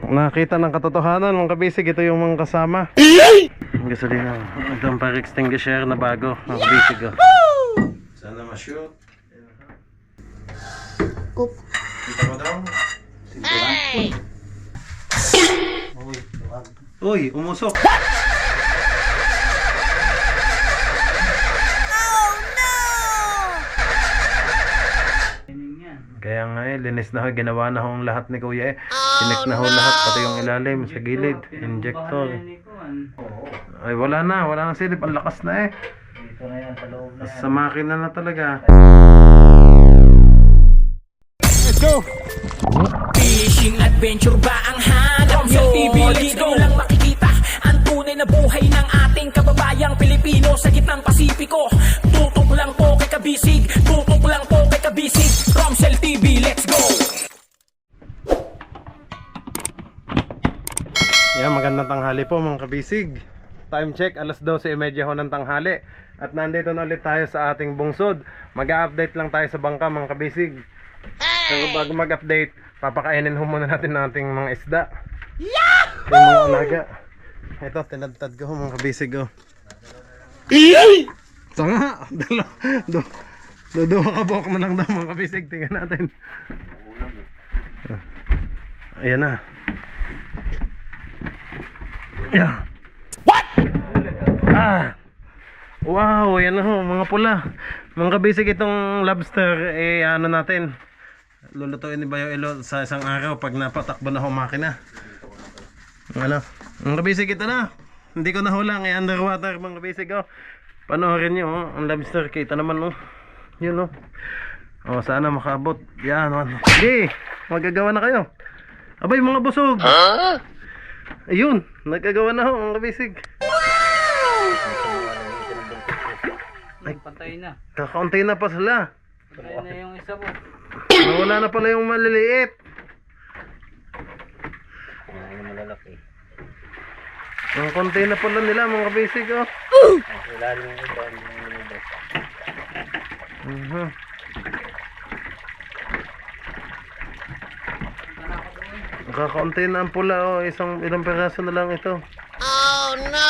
Nakita ng katotohanan mga kabisig, ito yung mga kasama. Ang gasolina. Ito ang fire extinguisher na bago mga kabisig. Sana ma-shoot. Oop. Kita mo daw? Uy, umusok. Kaya nga linis na ho, ginawa na ho ang lahat ni Kuya Sinek na ho lahat, pati yung ilalim sa gilid, injector. Ay wala na silip, ang lakas na Dito na yan sa loob na yan. Sa makina na talaga. Let's go! Fishing adventure ba ang hanap nyo? TV dito lang makikita ang tunay na buhay ng ating kababayang Pilipino sa gitnang Pasipiko. Tutok lang po kay Kabisig, tutok lang po kay Kabisig. Romsel TV, let's go! Yan, magandang tanghali po mga kabisig. Time check, alas 12:30 ho ng tanghali. At nandito na ulit tayo sa ating bungsod. Mag-update lang tayo sa bangka mga kabisig. So bago mag-update, papakainin ho muna natin ng ating mga isda. Yung mga alaga. Ito, tinadtad ko ho mga kabisig. Sanga! Duduha ka buhok mo lang daw mga kabisig. Tingnan natin. Ayan na. Yeah. What? Wow, yan na ho, mga pula. Mga kabisig, itong lobster ano natin, lulutuin ni Bayo Elo sa isang araw pag napatakbo na ho makina. Ano? Mga kabisig, ito na. Hindi ko nahulang, underwater mga kabisig. Panoorin nyo, ang lobster, kita naman yun sana makaabot. Yan, sige, magagawa na kayo. Abay mga busog. Ayun, nagkagawa na ho ang kabisig. Ay, patay na. Kakaunti na pa sila. Patay na yung isa po. Nawala na pala yung maliliit. Yung malalaki. Ang konti na pala nila mga kabisig. Wala rin yung iba. Kakaunti na ang pula ilang peraso na lang ito. Oh no!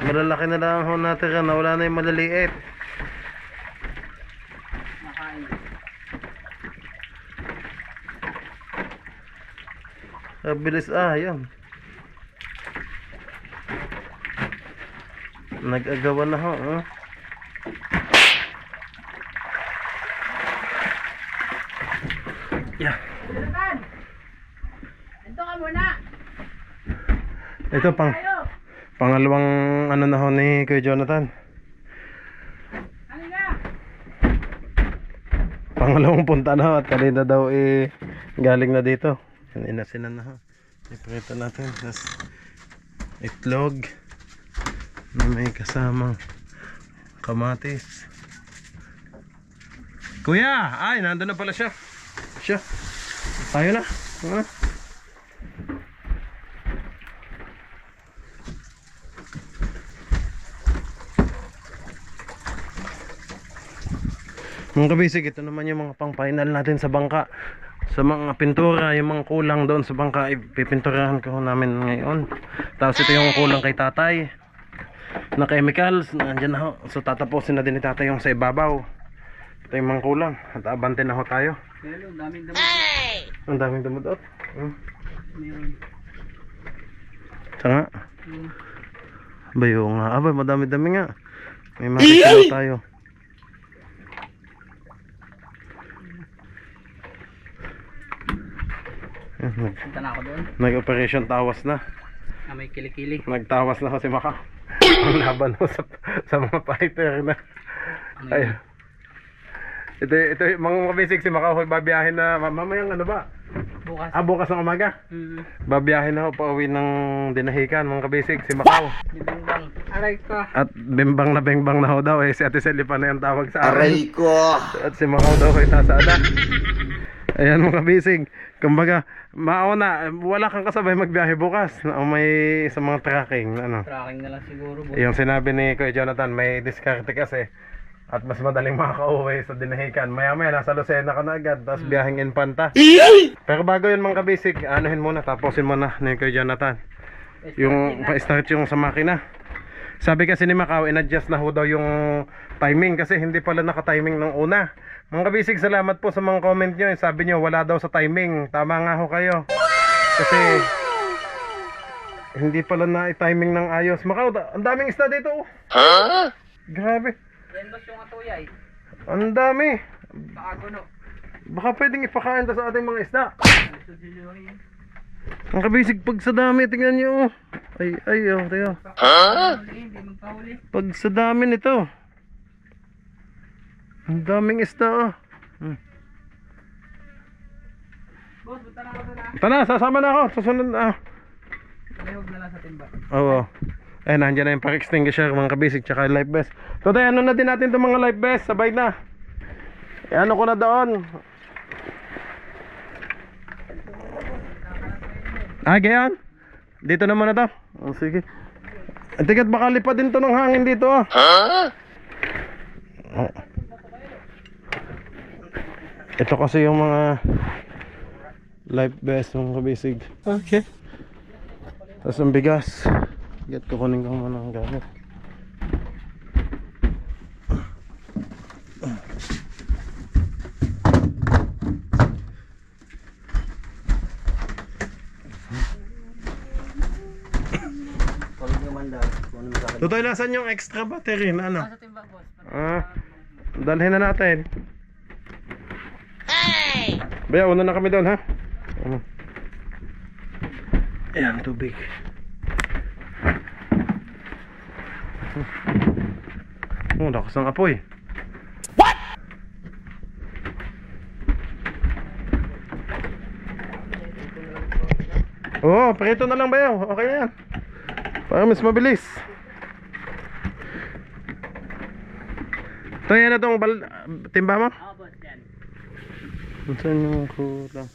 Malalaki na lang ho natira, nawala na yung maliliit. Nakain. Bilis yan. Nag-agawa na ho. Yeah. Ito ka muna! Ito pangalawang ano na ho ni Kuya Jonathan. Ano na? Pangalawang punta na ho at kanina daw galing na dito. Inasinan na ho. Iprito natin. Tapos itlog na may kasamang kamatis. Kuya! Ay, nandun na pala siya. Tayo na. Mga kabisig, ito naman yung mga pang final natin sa bangka. Sa mga pintura, yung mga kulang doon sa bangka, ipipinturahan ko namin ngayon. Tapos ito yung kulang kay tatay na chemicals, nandyan na ho. So tatapusin na din ni tatay yung sa ibabaw. Ito yung mga kulang. At abante na ho tayo. Pero daming damo. Ang daming dumudot. Meron. Sanga. Bayo nga. Abay, madami-dami nga. May makikita tayo. Punta na ako doon. Nag-operation tawas na. May kilikili. Nagtawas na ho si Maka. Ang laban ho sa mga fighter na. Ay. Ito mga basic si Maka ho babiyahin na mamayang ano ba? Bukas. Bukas ng umaga. Babiyahin na ho pa uwi ng Dinahican mga kabisig si Macau. Bimbang. Aray ka. At bimbang na ho daw si Ate Selly pa na yung tawag sa akin. Aray ko! At si Macau daw ay nasada. Ayan mga kabisig. Kumbaga, mauna, wala kang kasabay magbiyahe bukas. May sa mga tracking. Tracking na lang siguro. Yung sinabi ni Kuya Jonathan, may diskarte kasi. At mas madaling makaka-uwi sa Dinahican. Maya-maya nasa Lucena ka na agad, tapos biyaheng Infanta. Pero bago yun mga kabisig, anuhin muna, tapusin mo na ni Kuya Jonathan. Yung pa-start yung sa makina. Sabi kasi ni Macau, in-adjust na ho daw yung timing kasi hindi pala naka-timing ng una. Mga kabisig, salamat po sa mga comment nyo. Sabi nyo, wala daw sa timing. Tama nga ho kayo. Kasi hindi pala na-timing ng ayos. Macau, ang daming isda dito. Oh. Grabe. Yan boss yung atuya eh. Ang dami. Paago no. Baka pwedeng ipakain sa ating mga isda. Ang kabisig, pag sa dami, tingnan nyo. Ay, oh, tayo. Hindi magpahuli. Pag sa dami nito. Ang daming isda. Boss, punta na ako doon ah. Tara, sasama na ako. Susunod na. Mayog na lang sa timba. Oo. Eh, nandiyan na yung pack-extinguisher, mga kabisig, tsaka life vest. Today, ano na din natin itong mga life vest. Sabay na. Eh, ano ko na doon. Ah, gayan? Dito naman na to. Oh, sige. Ang tigat, baka lipad din to ng hangin dito. Oh. Oh. Ito kasi yung mga life vest, mga kabisig. Okay. Tapos ang bigas. Get ko kunin ko muna ang gamit. Tutoy, nasan yung extra battery na ano? Sa timba boss. Dalhin na natin. Baya, una na kami doon ha. Ayan, tubig. Oh, lakas ng apoy. What? Oh, prito na lang ba yun? Okay na yan. Para mas mabilis. Ito yan na itong timba mo? Oo boss, yan. Saan yung kulang?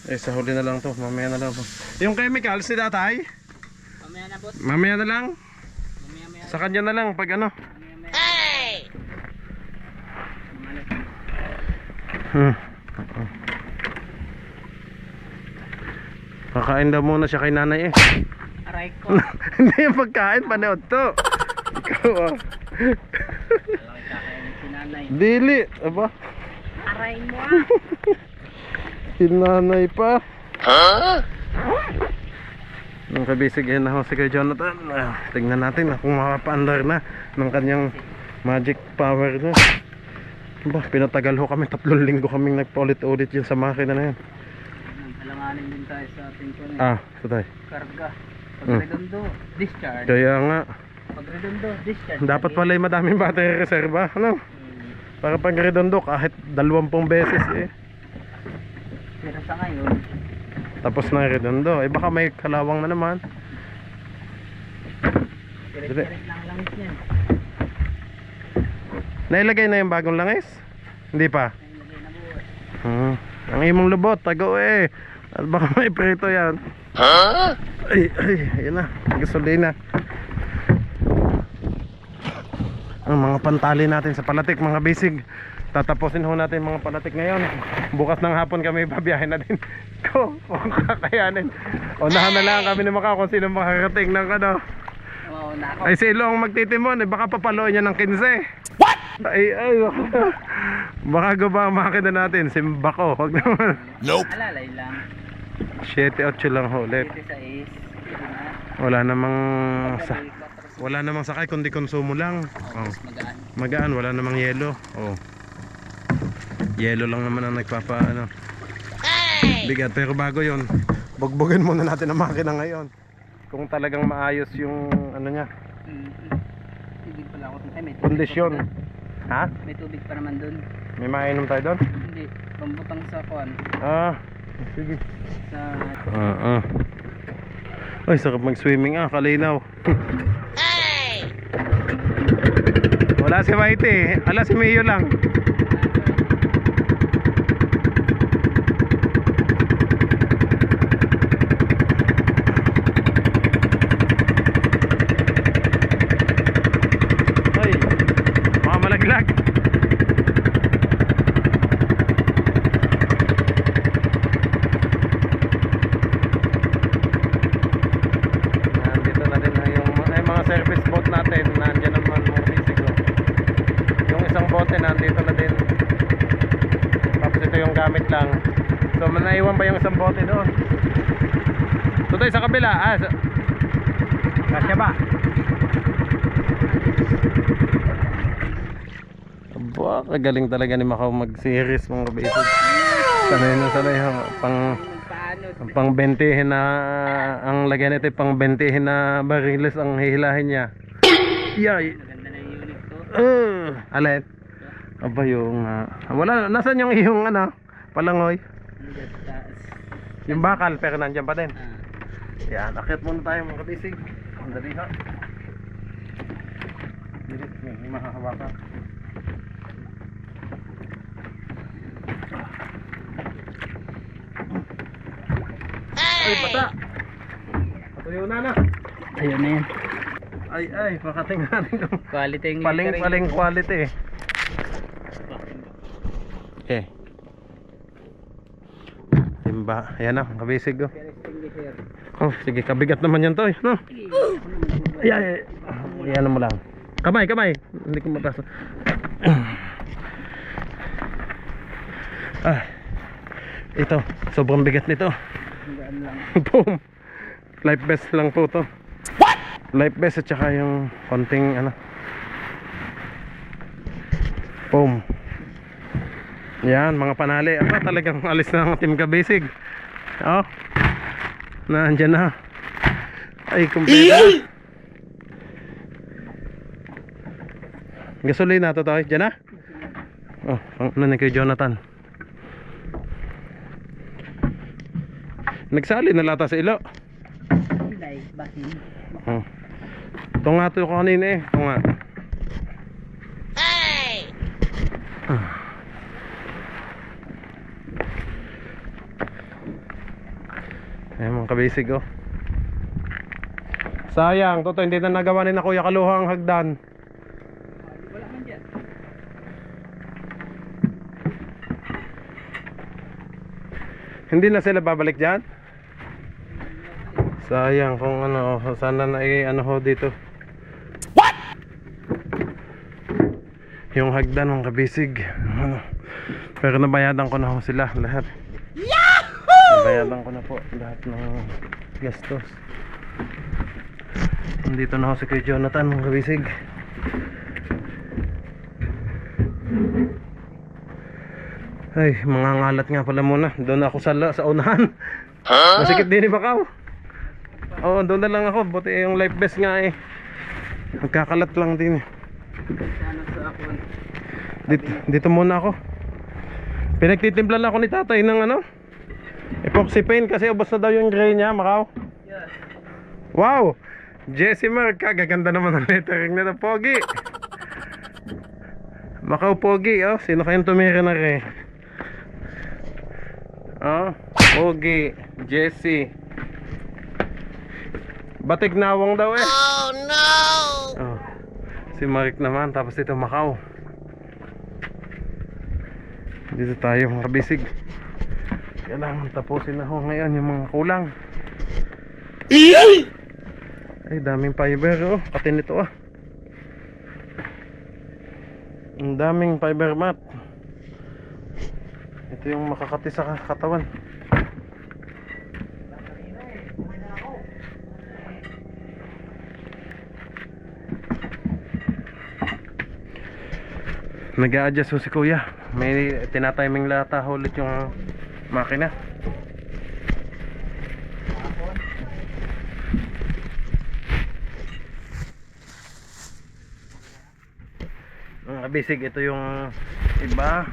Eh, sa huli na lang to. Mamaya na lang to. Yung chemicals si tatay? Mamaya na boss. Mamaya na lang. Mamaya. Sa kanya na lang pag ano. Kakain daw muna siya kay nanay eh. Aray ko. Hindi yung pagkain, panood to. Ikaw ah. Malaki kakainin si nanay. Dili, aba. Aray mo ah. Si nanay pa. Nung kabisig yan ako si Kuya Jonathan. Tingnan natin kung makapaandar na ng kanyang magic power na. Ba, pinatagal ho kami, 3 linggo kaming nagpaulit-ulit yun sa makina na yan. Alanganin din tayo sa ating kunin. Patay. Karga. Pag redondo, discharge. Kaya nga, Pag redondo, discharge. dapat pala yung madaming battery reserva, ano? Para pag redondo, kahit 20 beses eh. Pero sa ngayon, Tapos na redondo, eh baka may kalawang na naman. tirit-tirit lang langis niyan. Nailagay na yung bagong langis? Hindi pa? Nailagay na buwas. Ang imong lubot, tago eh. At baka may prito yan. Ay, yun na. Gasolina. Ang mga pantali natin sa palatik, mga bisig. Tatapusin ho natin mga palatik ngayon. Bukas ng hapon kami babiyahin na din. Kung kakayanin. Unahan na lang kami ni Macau kung sino makakarating ng ano. Oo, nako. Ay si Ilo ang magtitimon, baka papaloy niya ng 15. What? Ay, baka gaba ang makina natin, simba ko. Huwag naman. Alalay lang. 7-8 lang ho ulit. 16. Wala namang wala namang sakay kundi konsumo lang. Oh. Magaan. Magaan, wala namang yelo. Oh. Yelo lang naman ang nagpapa ano. Bigat, pero bago 'yon. Bugbugin muna natin ang makina ngayon. Kung talagang maayos yung ano niya, Tubig pala ako. Ay, may tubig kondisyon. pa doon. Ha? May tubig pa naman doon. May mainom tayo doon? Hindi. Pambutang sa kuan. Sige. Sa... Ay, sarap mag-swimming kalinaw. Wala si Whitey, ala si Mio lang. Ay, mga malaglag service boat natin, nandiyan naman mga kabisig. Oh. Yung isang bote nandito na din. Tapos ito yung gamit lang. So naiwan pa yung isang bote doon. So tayo sa kabila. Kasya ba? Aba, kagaling talaga ni Macau mag-series mga kabisig. Sanay na sanay ha. Pang bentihin na ang lagyan nito, pang bentihin na bariles ang hihilahin niya. Yay. Maganda na yung unit ko. Alin? Aba yung wala, nasaan yung iyong ano, palangoy? Nandiyan sa taas. Yung bakal pero nandiyan pa din. Ah. Yan, akit muna tayo mga kabisig. Ang dali ha. May mahahawakan. Ay, bata! Patuyo na. Ayun na yan. Ay, makating natin yung Quality yung paling quality. Okay. Timba. Ayan na, kabisig oh. Oh, sige, kabigat naman yan to eh. No? Ay. Ayan mo lang. Kamay. Hindi ko mataas. Ito, sobrang bigat nito. Boom. Life vest lang po to. What? Life vest at saka yung konting ano. Boom. Yan, mga panali. Talagang alis na ang team kabisig. Oh. Nandiyan na. Ay, kumpleto. Gasolina to tayo. Diyan na. Oh, ano na kay Jonathan. Nagsali na lata sa ilo. Ilay, basin. Oh. Ito nga ito kanina eh. Ito nga. Ayan mga kabisig oh. Sayang, toto hindi na nagawa ni na Kuya Kaluha ang hagdan. Wala man dyan. Hindi na sila babalik dyan. Sayang kung ano, sana na ano ho dito. What? Yung hagdan mga kabisig. Ano. Pero nabayadan ko na ho sila lahat. Nabayadan ko na po lahat ng gastos. Nandito na ho si Kuya Jonathan mga kabisig. Ay, mga ngalat nga pala muna. Doon ako sa unahan. Masikip din ni Bakaw. Oo, doon na lang ako. Buti yung life vest nga eh. Magkakalat lang din eh. Sana sa ako. Dito muna ako. Pinagtitimplan ako ni tatay ng ano, epoxy paint kasi ubos na daw yung gray niya, Macau. Yes. Wow! Jesse Mark, kagaganda naman ang lettering nito, Pogi. Macau Pogi, oh. Sino kayong tumira na rin? Oh, Pogi, Jesse. Batik nawang daw eh. Oh no! Oh, si Mark naman, tapos ito Macau. Dito tayo mga kabisig. Kailangan tapusin na ho ngayon yung mga kulang. Ay, daming fiber oh. Pati nito ah. Ang daming fiber mat. Ito yung makakati sa katawan. Nag-a-adjust si Kuya. May tinatiming lata ulit yung makina. Mga basic, ito yung iba.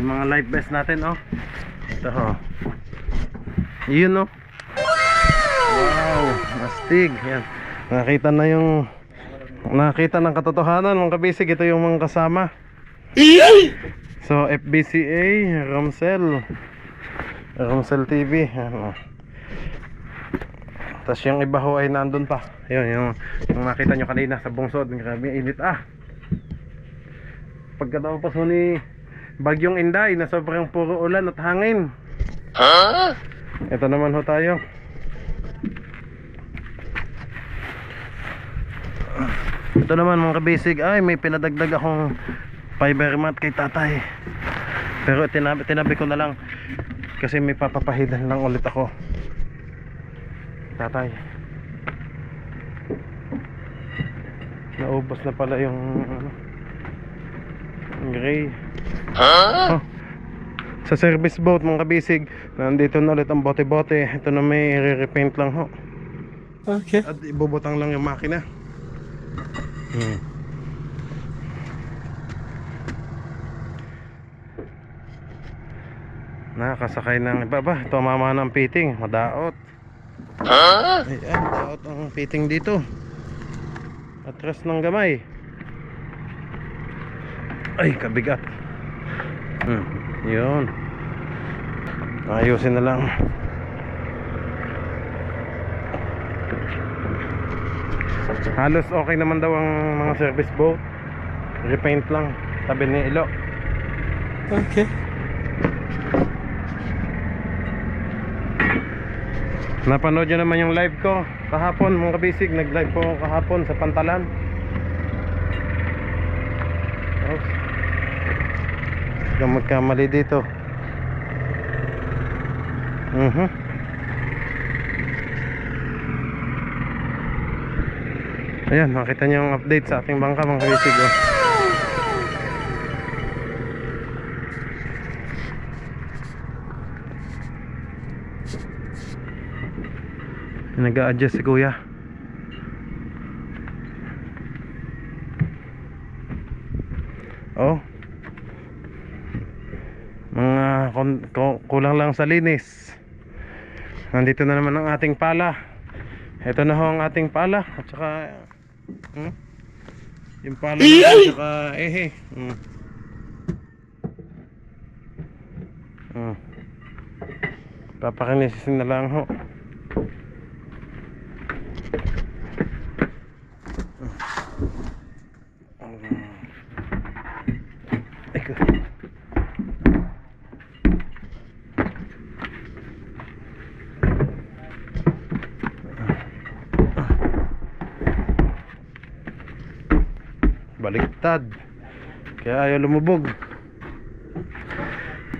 Yung mga life vest natin oh. Ito ho. Yun oh. Wow, astig. Yan. Nakita ng katotohanan mga kabisig. Ito yung mga kasama. So FBCA Romsel TV. Ano. Tapos yung iba ho ay nandun pa. Yun, yung nakita nyo kanina sa bungsod. Grabe init pagkatapos ho ni Bagyong Inday na sobrang puro ulan at hangin. Ito naman ho tayo. Ito naman mga kabisig, ay may pinadagdag akong fiber mat kay tatay. Pero tinabi ko na lang kasi may papapahidan lang ulit ako. Tatay, naubos na pala yung gray. Oh, sa service boat mga kabisig, nandito na ulit ang bote-bote. Ito na may re-repaint lang ho. Okay. At ibubutang lang yung makina. Nakakasakay ng iba ba? Tumama ng fitting, madaot. Ayan, madaot ang fitting dito. Atras ng gamay. Ay, kabigat. Yun. Ayusin na lang. Halos okay naman daw ang mga service boat. Repaint lang tabi ni Ilo. Okay. Napanood nyo naman yung live ko kahapon mga kabisig. Nag live po ako kahapon sa Pantalan. Oops. Huwag magkamali dito. Ayan, makita nyo yung update sa ating bangka mga kabisig. Nag-a-adjust si kuya. Oh, mga kulang lang sa linis. Nandito na naman ang ating pala. Ito na ho ang ating pala. At saka yung pala at saka papakinisin na lang ho. Baliktad kaya ayaw lumubog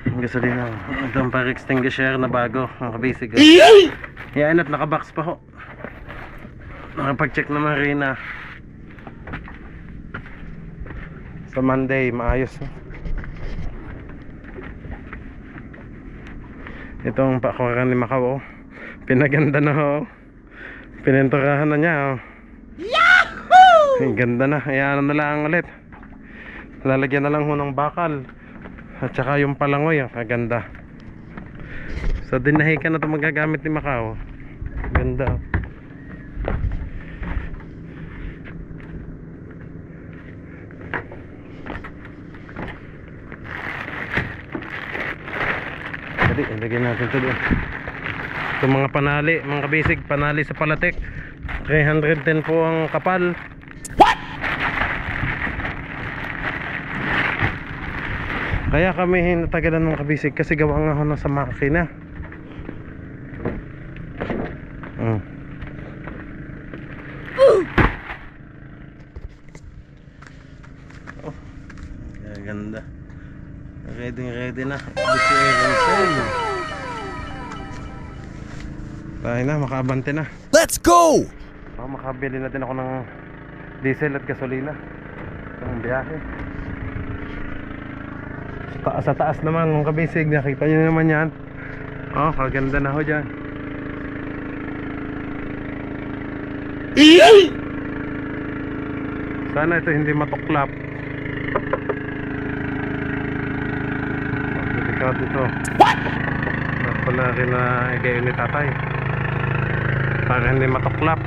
ang gasolina. Ito ang fire extinguisher na bago ang kabisig. Yan at nakabox pa ho. Nakapag-check na marina sa Monday. Maayos. Itong pakuran ni Macau, pinaganda na ho. Pininturahan na niya. Ang ganda na. Ayan na lang ulit. Lalagyan na lang ho ng bakal. At saka yung palangoy. Ang ganda. So dinahikan na ito magagamit ni Macau. Ganda. Jadi, ilagyan natin ito doon. Itong mga panali, mga kabisig, panali sa Palatek. 310 po ang kapal. Kaya kami natagalan ng kabisig kasi gawa nga ho na sa makina. Oh, ganda. Ready na. Tayo na, makaabante na. Let's go! Makabili na din ako ng diesel at gasolina. Ang biyahe. Sa taas naman ng kabisig, nakita nyo naman yan. Oh, kaganda na ho dyan. Sana ito hindi matuklap. Delikado ito. Pala rin na igayon ni tatay para hindi matuklap.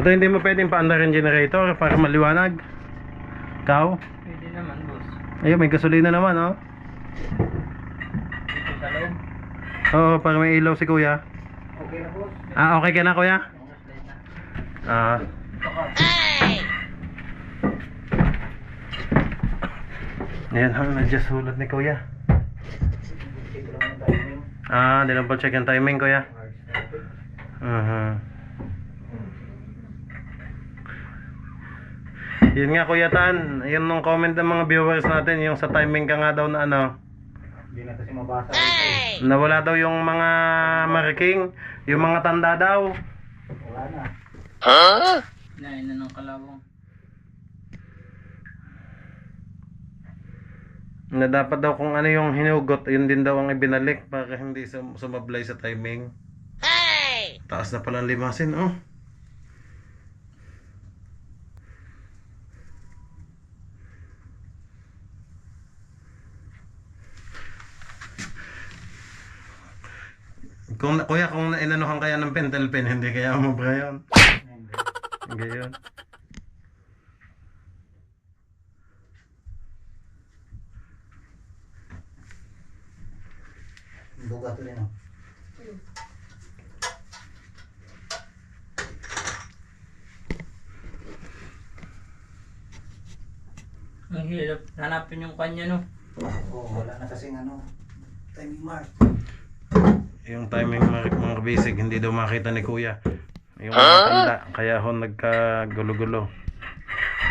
Ito hindi mo pwedeng paandar yung generator para maliwanag. Ikaw? Pwede naman, boss. Ayun, may gasolina naman, oh. Sa loob. Oo, para may ilaw si kuya. Okay na boss. Ah, okay ka na kuya? Ah. Ayan ha, na-adjust hulot ni kuya. Ah, dinouble check yung timing kuya. Yun nga kuya Tan, yun nung comment ng mga viewers natin, yung sa timing ka nga daw na ano. Hindi na kasi mabasa. Nawala daw yung mga marking, yung mga tanda daw. Wala na. Nain na ng kalawang. Na dapat daw kung ano yung hinugot, yun din daw ang ibinalik para hindi sumablay sa timing. Taas na pala ang limasin, oh. Kuya, kung inanuhan kaya ng pentel pen, hindi kaya umubra yun. Hindi yun. Buka to rin oh. Ang hirap hanapin yung kanya no. Oo, wala na kasing ano. Timing mark. Yung timing mga basic, hindi daw makita ni kuya. Yung mga tanda, kaya ho nagkagulo-gulo.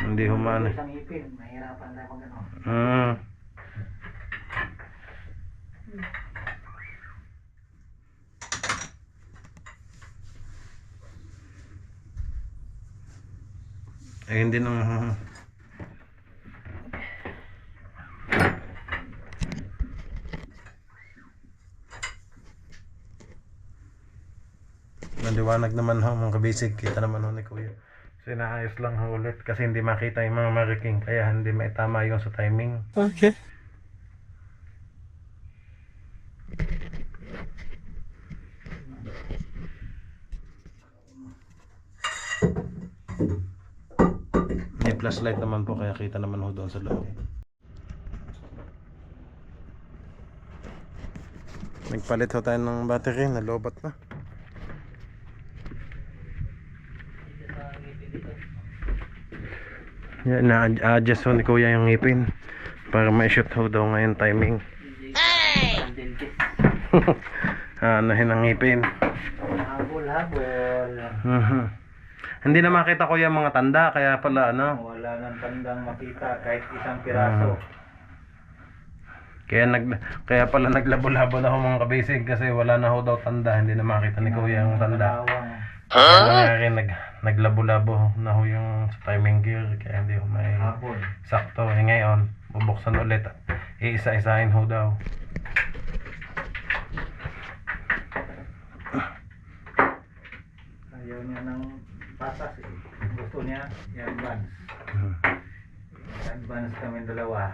Hindi humana. Isang ipin, mahirapan tayo pag ano. Eh hindi nang maliwanag naman ho mga kabisig, kita naman ho ni kuya. So inaayos lang ho ulit kasi hindi makita yung mga marking, kaya hindi maitama yung sa timing. Okay. May flashlight naman po kaya kita naman ho doon sa loob. Nagpalit ho tayo ng battery, nalobat na. Yan, na-adjust ho ni kuya yung ngipin para ma-shoot ho daw ngayon timing. Anahin ang ngipin. Habol. Hindi na makita ko yung mga tanda, kaya pala ano. Wala nang tandang makita kahit isang piraso. Kaya pala naglabo-labo na ho mga kabisig kasi wala na ho daw tanda, hindi na makita ni kuya yung tanda. Kaya nangyari, naglabo-labo na ho yung sa timing gear, kaya hindi ho may sakto. Eh ngayon, bubuksan ulit, iisa-isahin ho daw. Ayaw niya ng pasas eh. Gusto niya i-advance. I-advance kami dalawa.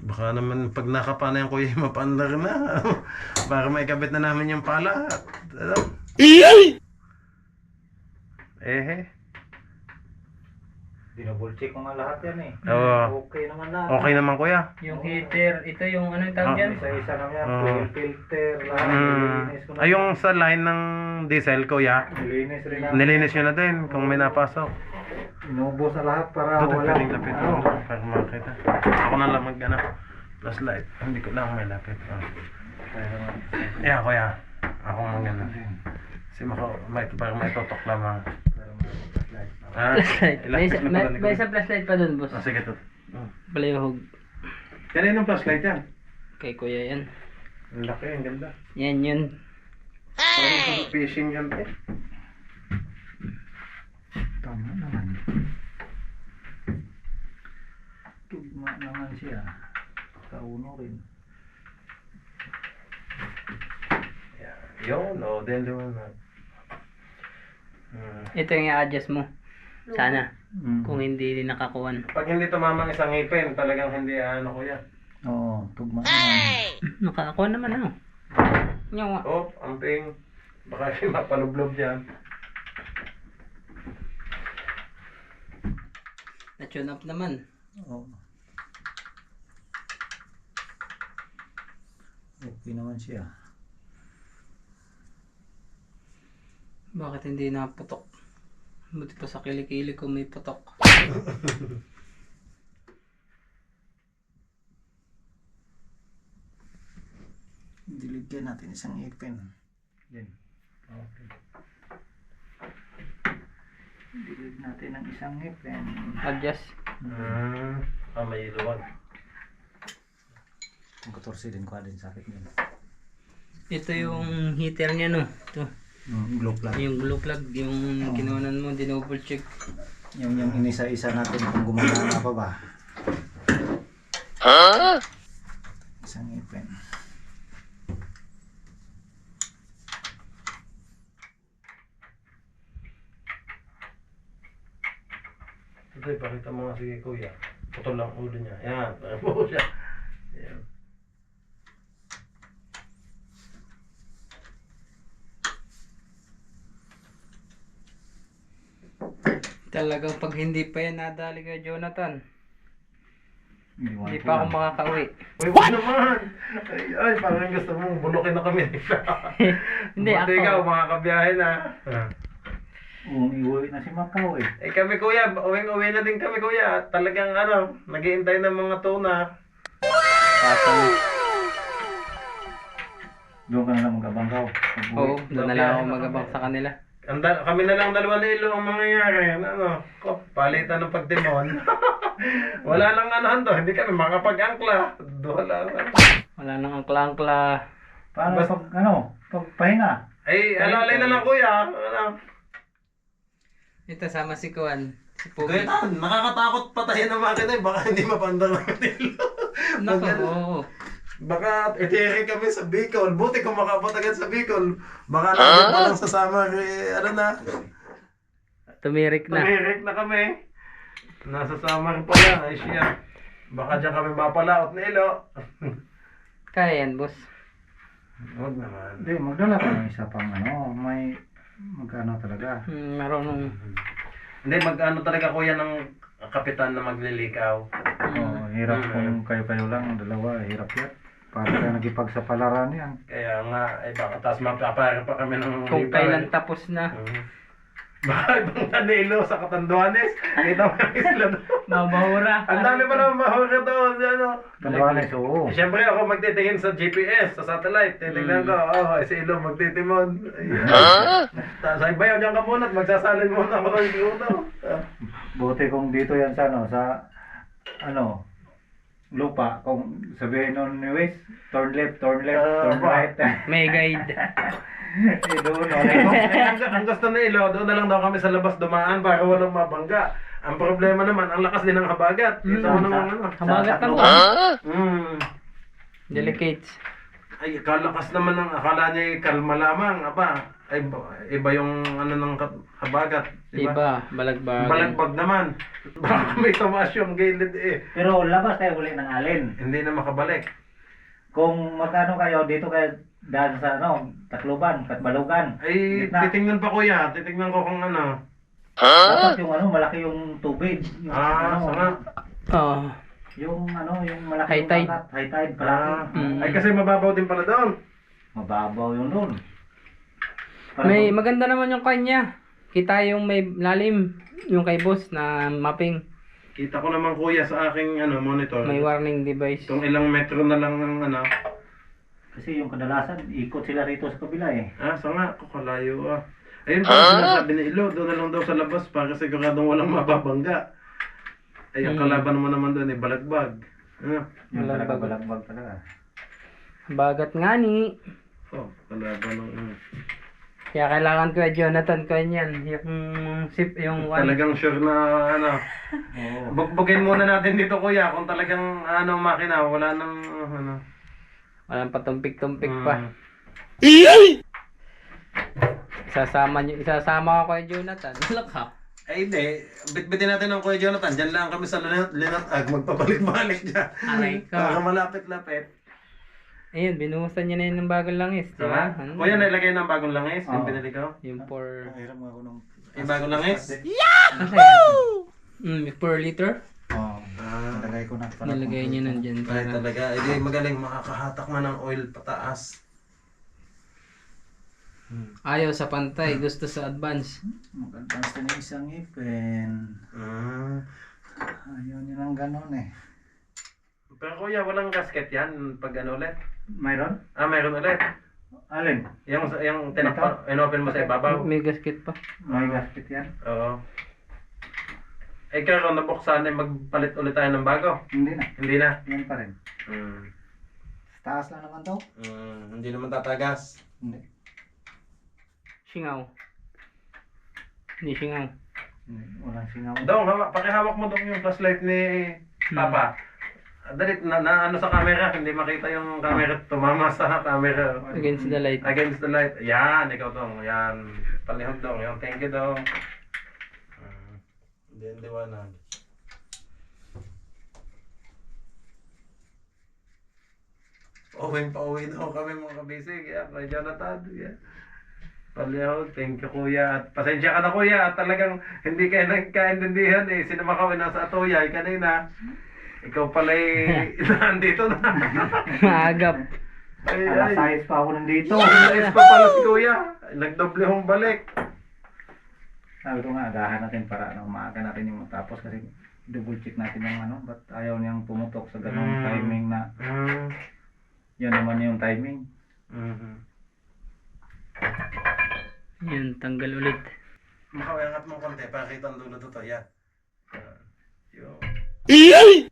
Baka naman pag nakapana yung kuya, mapandar na. Para maikabit na namin yung pala. Ano? Dinouble check ko nga lahat yan eh. Oo. Okay naman lahat. Okay naman kuya. Yung heater, ito yung ano yung tawag yan? Isa-isa naman yan. Oo. Fuel filter, lahat. Nilinis ko na. Ay, yung sa line ng diesel kuya, Nilinis rin namin. nilinis nyo na din kung may napasok. Inubos na lahat para Ito, wala. pwedeng lapit mo para makita. Ako na lang mag flashlight. Hindi ko lang may lapit. Yeah, kuya. Ako mang gano'n. Kasi para may totok lamang. Flashlight. May isa flashlight pa dun, boss. Sige to. Palayahog. Kaninong flashlight yan? Kay kuya yan. Ang laki, ang ganda. Yan yun. Parang fishing yan eh. Tama naman. Tugma naman siya. Kauno rin. Yun, no, then doon na. Ito yung i-adjust mo. Sana. Kung hindi din nakakuhan. Pag hindi tumama ang isang ngipin, talagang hindi ano kuya. Oo, tugma naman. Nakakuha naman ano. Nyawa. Oh, amping. Baka siya mapalublob dyan. Na-tune up naman. Oo. Okay naman siya. Bakit hindi naputok? Buti pa sa kilikili ko may putok. Diligyan natin isang ipin. Yan. Okay. Dilig natin ang isang ipin. Adjust. May luwag. Ang 14 din ko din sakit din. Ito yung heater niya no. Ito. Glow plug. Yung glue plug, yung kinuhanan mo, dinouble check. Yung inisa-isa natin kung gumagana pa ba. Isang ipin. Ito, pakita mo nga sige kuya. Putol lang ulo niya. Yan, po siya. Yan. Talagang pag hindi pa yan nadali kay Jonathan, hindi ko pa ako lang. makakauwi. Uy, wag naman! Ay, parang gusto mong bunukin na kami. Hindi, Buti ako. ikaw, makakabiyahe na. Iuwi na si Macau eh. Eh kami kuya, uwing-uwi na din kami kuya. Talagang naghihintay ng mga tuna. Pasang, Doon ka na lang mag-abangkaw. oo, doon na lang ako magabang sa kanila. Kami na lang 2 lilo ang mangyayari. Palitan ng pagtimon. Wala lang to, hindi kami makapag-angkla. Wala nang angkla-angkla. Paano pag pahinga? Ay, alalay na lang kuya. Ito sama si Kuan, si Kuya Pugi. Tan, nakakatakot patayin ng makina eh. Baka hindi mapandang ng nilo. Nako, oo. Baka itiri kami sa Bicol. Buti kung makapatagan sa Bicol. Baka natin pa lang sa summer, Tumirik na. tumirik na kami. Nasa summer pa lang, ay siya. Baka dyan kami mapalaot ni Ilo. Kaya yan, boss. Huwag naman. Hindi, magdala ka ng isa pang may magkano talaga. Marunong. Hindi, mag-ano talaga kuya ng kapitan na maglilikaw. Oo, hirap kung kayo-kayo lang, dalawa, hirap yan. Para ka nagipagsapalaran yan. Kaya nga, baka tapos mapapare pa kami ng Kung libaw, kailan tapos na. Baka ibang Tanilo sa Katanduanes. Kita mo yung isla doon. Mabahura. Ang dami pa naman mahura doon. Tanduanes, oo. Siyempre ako magtitingin sa GPS, sa satellite. Titignan ko, si Ilo magtitimon. Ayan. Sa ibayaw dyan ka muna at magsasalin muna ako ng luto. Buti kung dito yan sa lupa, kung sabihin nun ni Wes, turn left, turn right. May guide. Doon, Ang gusto na Ilo, doon na lang daw kami sa labas dumaan para walang mabangga. Ang problema naman, ang lakas din ng habagat. Ito mo naman Habagat ng Delicates. Ay, kalakas naman akala niya kalma lamang. Ay, iba yung ng habagat. Iba, balagbag. Balagbag naman. Baka may tumaas yung gilid eh. Pero labas kayo uli ng alin. Hindi na makabalik. Kung magkano kayo, dito kayo dahil sa Tacloban, Katbalugan. Ay, Gitna. titingnan pa kuya. Titingnan ko kung ano. Dapat yung malaki yung tubig. Yung, Sama. Oo. yung malaki High yung tide. dagat, high tide palagi. Ay, kasi mababaw din pala doon. Mababaw yun doon. May maganda naman yung kanya. Kita yung may lalim. Yung kay boss na mapping. Kita ko naman kuya sa aking monitor. May warning device. Kung ilang metro na lang ng Kasi yung kadalasan, ikot sila rito sa kabila eh. Sanga, kukalayo Ayun pa, sinasabi ni Ilo, doon na lang daw sa labas para siguradong walang mababangga. Ay, ang kalaban mo naman doon balagbag. Yung talaga balagbag talaga. Bagat nga ni. Kalaban ng Kaya kailangan ko Jonathan ko yan. Yung one. Talagang sure na Oo. bugbugin muna natin dito kuya kung talagang makina, wala nang Walang patumpik-tumpik pa. Isasama ko kay Jonathan. Wala ka. Ay hindi, bitbitin natin ng Kuya Jonathan. Diyan lang kami sa Linatag, magpabalik-balik dyan. Aray ka. Para malapit-lapit. Ayun, binuhusan niya na yun ng bagong langis. Di ba? Diba? Kuya, nailagay ng bagong langis, yung Oo. binili ko. Yung for... Hiram nga ako nung... Yung bagong langis? Yahoo! Per liter. Oo. Nilagay ko na. para Nilagay niya nandyan Ay para. talaga, edi magaling makakahatak man ng oil pataas. Ayaw sa pantay, gusto sa advance. Mag-advance na yung isang ipin. Ayaw niya ng ganon eh. Pero kuya, walang gasket yan pag ano ulit? Mayroon? Mayroon ulit. Alin? Yung tinakpan, inopen mo sa ibabaw. May gasket pa. May gasket yan? Oo. Eh kaya kung nabuksan eh, magpalit ulit tayo ng bago. Hindi na. Hindi na. Yan pa rin. Mm. Taas lang naman to. Hindi naman tatagas. Hindi. Singaw. Hindi singaw. Hindi. Walang singaw. Dong, pakihawak mo dong yung flashlight ni Papa. Dali, na ano sa camera, hindi makita yung camera, tumama sa camera. Against the light. Against the light. Yan, ikaw dong. Yan. Palihog dong. Yan, thank you dong. Hindi, liwanag. Pauwi na ako kami mga kabisig. Yan, kay Jonathan. Yan. Palihog, thank you kuya. At pasensya ka na kuya. At talagang hindi kayo nagkaintindihan eh. Sinamakaw nasa Atoyay kanina. Ikaw pala'y nandito na. Maagap. Ay, Alas 6 pa ako nandito. Alas pa pala si kuya. Nagdoble hong balik. Sabi ko nga, agahan natin para maaga natin yung matapos kasi double check natin yung ano, ba't ayaw niyang pumutok sa ganung timing na yan naman yung timing. Yan, tanggal ulit. Makawangat mo konti, pakita ang dulo to. Yan. Yun.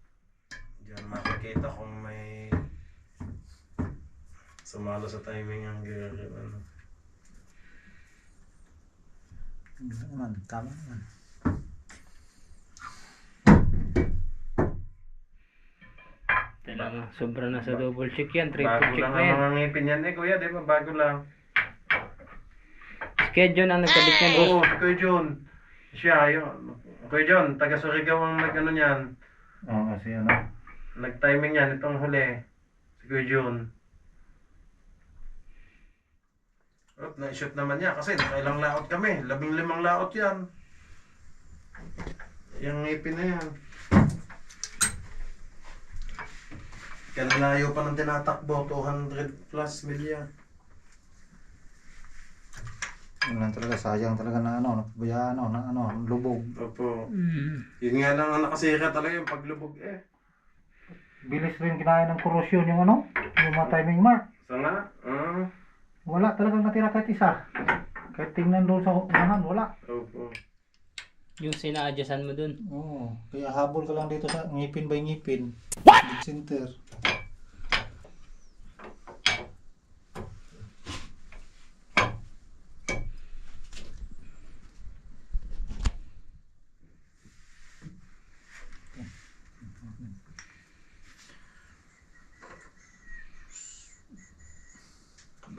Diyan makikita kung may sumalo sa timing ang gear. Ano. Naman, tama naman. Talaga, sobra na sa double check yan. Triple Bago check lang na yan. ang mga ngipin yan eh kuya, di ba? Bago lang. Schedule ang nagkabit niyan, boss. Oo, si Kuya John. Siya, yun. Kuya John, taga Surigao ang nag-ano niyan. Oo, kasi ano, Nag-timing yan, itong huli. Si Kuya John. Oh, na-shoot naman niya kasi nakailang laot kami. 15 laot yan. Yung ngipin na yan. Kanalayo pa ng tinatakbo, 200 plus milya. yun lang talaga, sayang talaga na ano, napabayaan na ano, lubog. Opo. Mm. Yun nga lang ang nakasira talaga yung paglubog eh. Bilis rin kinain ng korosyon yung ano, yung mga timing mark. So nga, Wala talagang natira kahit isa. Kahit tingnan doon sa unahan, wala. opo. Yung sina-adjustan mo dun. Oo, kaya habol ka lang dito sa ngipin by ngipin. What? Center.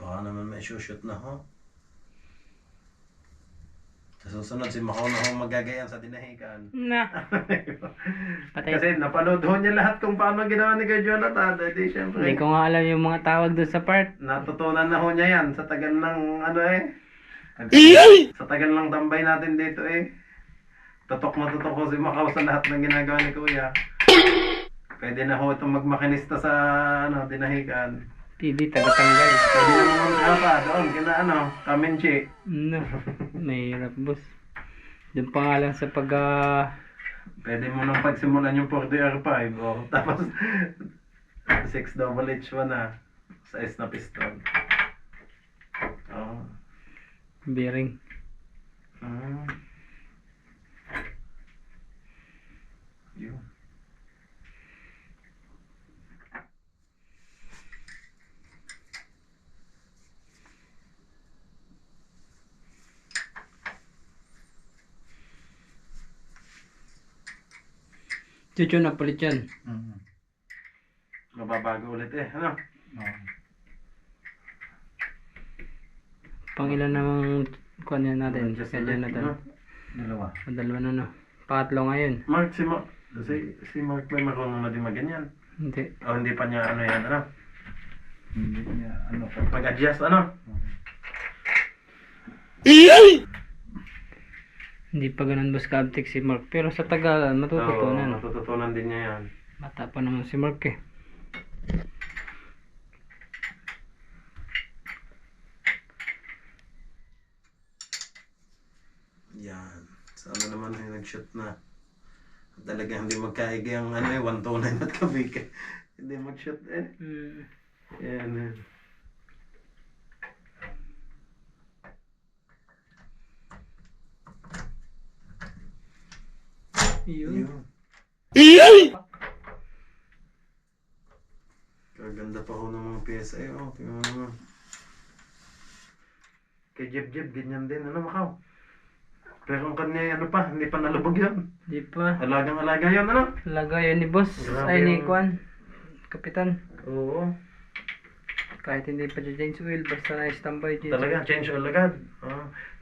Baka naman may shoot na ho. Sa susunod, si Macau na ho magagayan sa dinahikan. Na. Patay. Kasi napanood ho niya lahat kung paano ginawa ni Kuya Jonathan. Hindi syempre. Hindi ko nga alam yung mga tawag doon sa part. Natutunan na ho niya yan sa tagal ng ano eh. Sa tagal ng tambay natin dito eh. Tutok na tutok ho si Macau sa lahat ng ginagawa ni Kuya. Pwede na ho itong magmakinista sa ano, dinahikan. Hindi, tagatanggal. Pwede na mo pa doon, kina ano, Kamenchi. No. Mahirap, boss. Doon pa nga lang sa Pwede mo nang pagsimulan yung 4DR5 o tapos 6HH1 na sa S na piston. Oo. bearing. Yun. Chucho na palit yan. Mababago ulit eh, ano? Pangilan namang kuhan yan natin. Just Kaya ulit, natin. no? Dalawa. Dalawa na no. Pangatlo ngayon. Mark, si Mark may marunong na din maganyan. Hindi. O hindi pa niya ano yan, ano? Hindi niya ano pa. Pag-adjust, ano? Hindi pa ganun boss ka-uptake si Mark. Pero sa tagalan, Oo, matututunan. matututunan din niya yan. Bata pa naman si Mark eh. Yan. Sana naman ay nag-shoot na. Talaga hindi magkaigi ang ano eh, 129 at kabig. Hindi mag-shoot eh. Yan eh. Yun. Kaganda pa ho ng mga PSA. Oh, tingnan mo naman. Kay Jeb, ganyan din. Ano, Makaw? Pero ang kanya, ano pa, hindi pa nalubog yan. Di pa. Alagang-alaga yan, ano? Lagay ni boss. Grabe Ay ni yung- Kwan. Kapitan. Oo. Kahit hindi pa dyan change oil, basta na-standby dito. Talaga, change oil agad.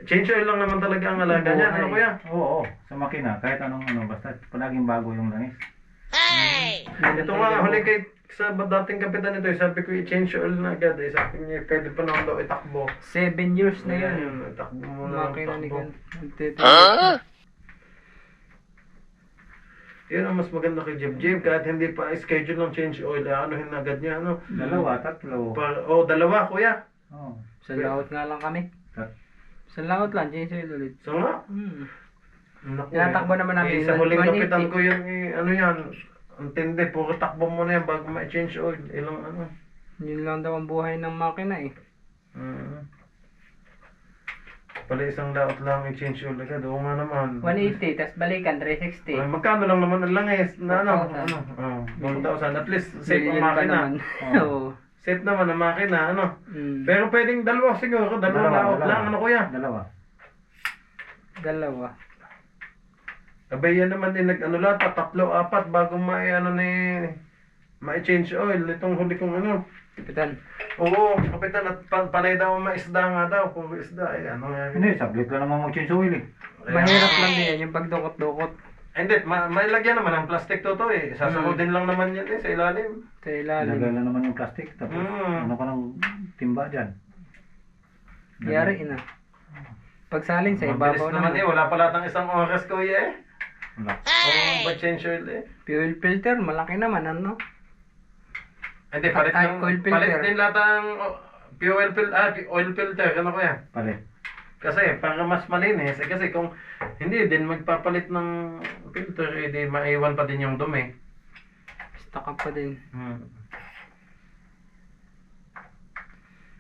Change oil lang naman talaga ang alaga niya. Ano kuya? Oo, sa makina, kahit anong ano, basta palaging bago yung langis. Ito nga, huli kay sa dating kapitan ito, sabi ko i-change oil na agad. Sabi niya, pwede pa naman daw itakbo. 7 years na yan. Ayan, itakbo mo na ang Makina ni takbo. Kwan. Yun ang mas maganda kay Jeb. Kahit hindi pa schedule ng change oil, anuhin na agad niya. Ano? Dalawa, tatlo. Dalawa, kuya. Oh. Sa laot nga lang kami. Tat- Sa laot lang, change oil ulit. So nga, naku, Tinatakbo naman namin. Sa huling 180. kapitan ko yun, ano yan, ang tindi, puro takbo mo na yan bago ma-change oil. Ilang ano. Yun lang daw ang buhay ng makina eh. Pala isang laot lang i-change oil agad. Oo nga naman. 180, tas balikan, 360. Ay, magkano lang naman ang langis na ano? 1,000. 1,000. At least safe ang Million pa makina. naman. Oo. Safe naman ang makina, ano? Mm. Pero pwedeng dalawa siguro. Dalawang laot lang, ano kuya? Dalawa. Dalawa. Abay yan naman din nag-ano lang, tatlo, apat bago ano ma-change oil. Itong huli kong ano. Kapitan. Oo, kapitan, at panay daw maisda nga daw. Puro isda, eh, ano nga. Hindi, sablit lang naman mag-change oil eh. Mahirap lang din yan, yung pagdukot-dukot Hindi, may lagyan naman ng plastic to eh. Sasahodin lang naman yan eh, sa ilalim. sa ilalim. Ilagay lang naman yung plastic. Tapos ano ka ng timba dyan. Yari na. Pagsalin sa Mabilis ibabaw naman eh, naman. wala pala tang isang oras ko eh. Wala. Ba change oil eh. Fuel filter, malaki naman ano. Hindi, palit Type lang, oil filter. palit din lahat ang oil filter, ano ko yan. Palit. Kasi para mas malinis, kasi kung hindi din magpapalit ng filter, eh di maiwan pa din yung dumi. Stuck up pa din.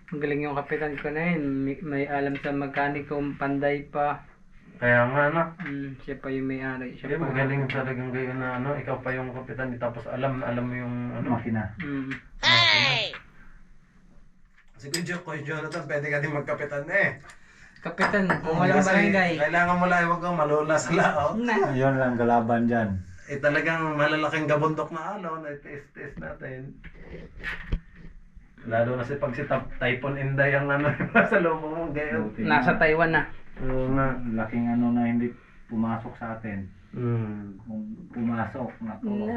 Magaling yung kapitan ko na yun. May alam sa mekaniko, panday pa. Kaya nga ano, Siya pa yung may-ari. Siya pa. magaling talagang gayon na ano, ikaw pa yung kapitan, tapos alam mo yung ano. Makina. Sige, Kuya Jonathan, pwede ka din magkapitan eh. Kapitan, kung walang barangay. Kailangan mo lang, huwag kang malula sa laot. Ayun lang kalaban dyan. Eh talagang malalaking gabundok na ano, na-test natin. Lalo na pag si Typhoon Inday ang ano, sa loob mo gayon. Nasa Taiwan na. Oo nga. Laking ano na hindi pumasok sa atin. Kung pumasok, naku.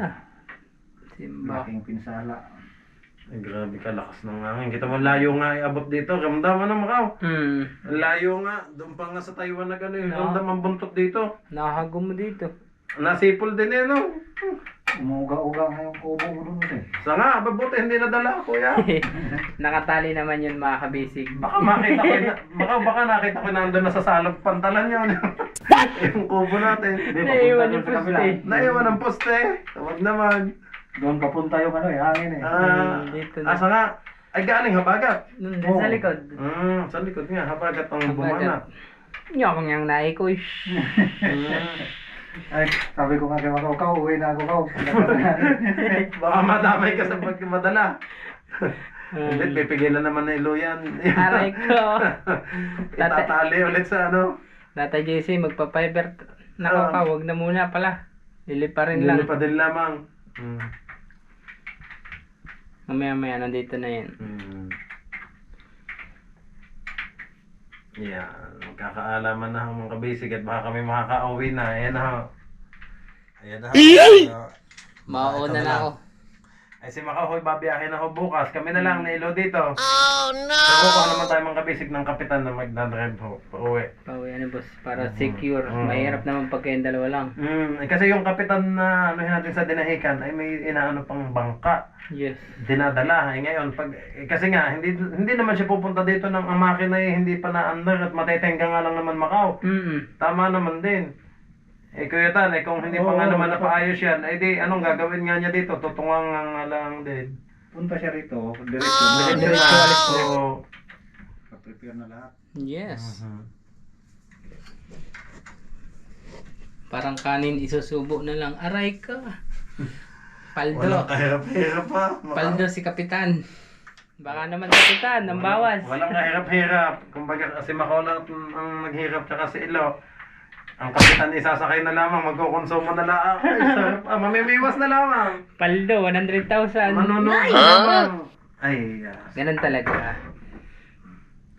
Simba. Laking pinsala. Ay, grabe ka, lakas ng hangin. Kita mo, layo nga iabot dito. Ramdam mo na, Makaw. Ang layo nga. Doon pa nga sa Taiwan na gano'n. Ramdam ang buntot dito. Nakahagom mo dito. Nasipol din eh, no? Umuga-uga nga yung kubo mo doon eh. Sa nga, mabuti hindi nadala, kuya. Nakatali naman yun mga kabisig. Baka makita ko, baka nakita ko nandun na sa salog pantalan yun. Yung kubo natin. Naiwan yung sa kabila. poste. Naiwan ang poste. Tawag naman. Doon papunta yung ano eh, hangin eh. Dito na. Asa nga? Ay galing habagat. Nung din sa likod. Sa likod nga, habagat ang Habagat. bumanat. Nyakang yang naikoy. Ay, sabi ko nga kay Makaw, uwi na ako, Kaw. Baka madamay ka sa pagmadala. Hindi, pipigilan naman na iluyan. Aray ko. Itatali ulit sa ano. Tata JC, magpa-fiber. Nako, wag na muna pala. Lilipa rin lang. Hindi pa din lamang. Mamaya-maya, nandito na yan. Yan, magkakaalaman na ang mga kabisig at baka kami makaka-uwi na. Ayan na. Ayan na. Mauna na ako. Ay si Makahoy, babiyahin ako bukas. Kami na lang ni Ilo dito. Oh no! Pero kuha naman tayo mga kabisig ng kapitan na magdadrive ho. Pauwi. Pauwi ano boss, para secure. Mahirap naman pag kayong dalawa lang. Kasi yung kapitan na anuhin natin sa dinahikan ay may inaano pang bangka. Yes. Dinadala. Ngayon, kasi nga, hindi naman siya pupunta dito ng ang makina hindi pa na-under at matetengga nga lang naman Macau. Tama naman din. Kuya Tan, kung hindi pa nga naman napaayos yan, di anong gagawin nga niya dito? Tutungang nga lang din. Punta siya rito, diretso. Diretso alis po. Prepare na lahat. Yes. Parang kanin isusubo na lang. Aray ka. Paldo. Walang kahirap-hirap pa. Paldo si Kapitan. Baka naman Kapitan, ang bawas. Walang kahirap-hirap. Kumbaga kasi Macau lang ang naghirap tsaka si Ilo. Ang kapitan isasakay na lamang, magkukonsumo na lang. Ay, sarap. Mamimiwas na lamang. Paldo, 100,000. Manunod na lamang. Ay, Ganun talaga.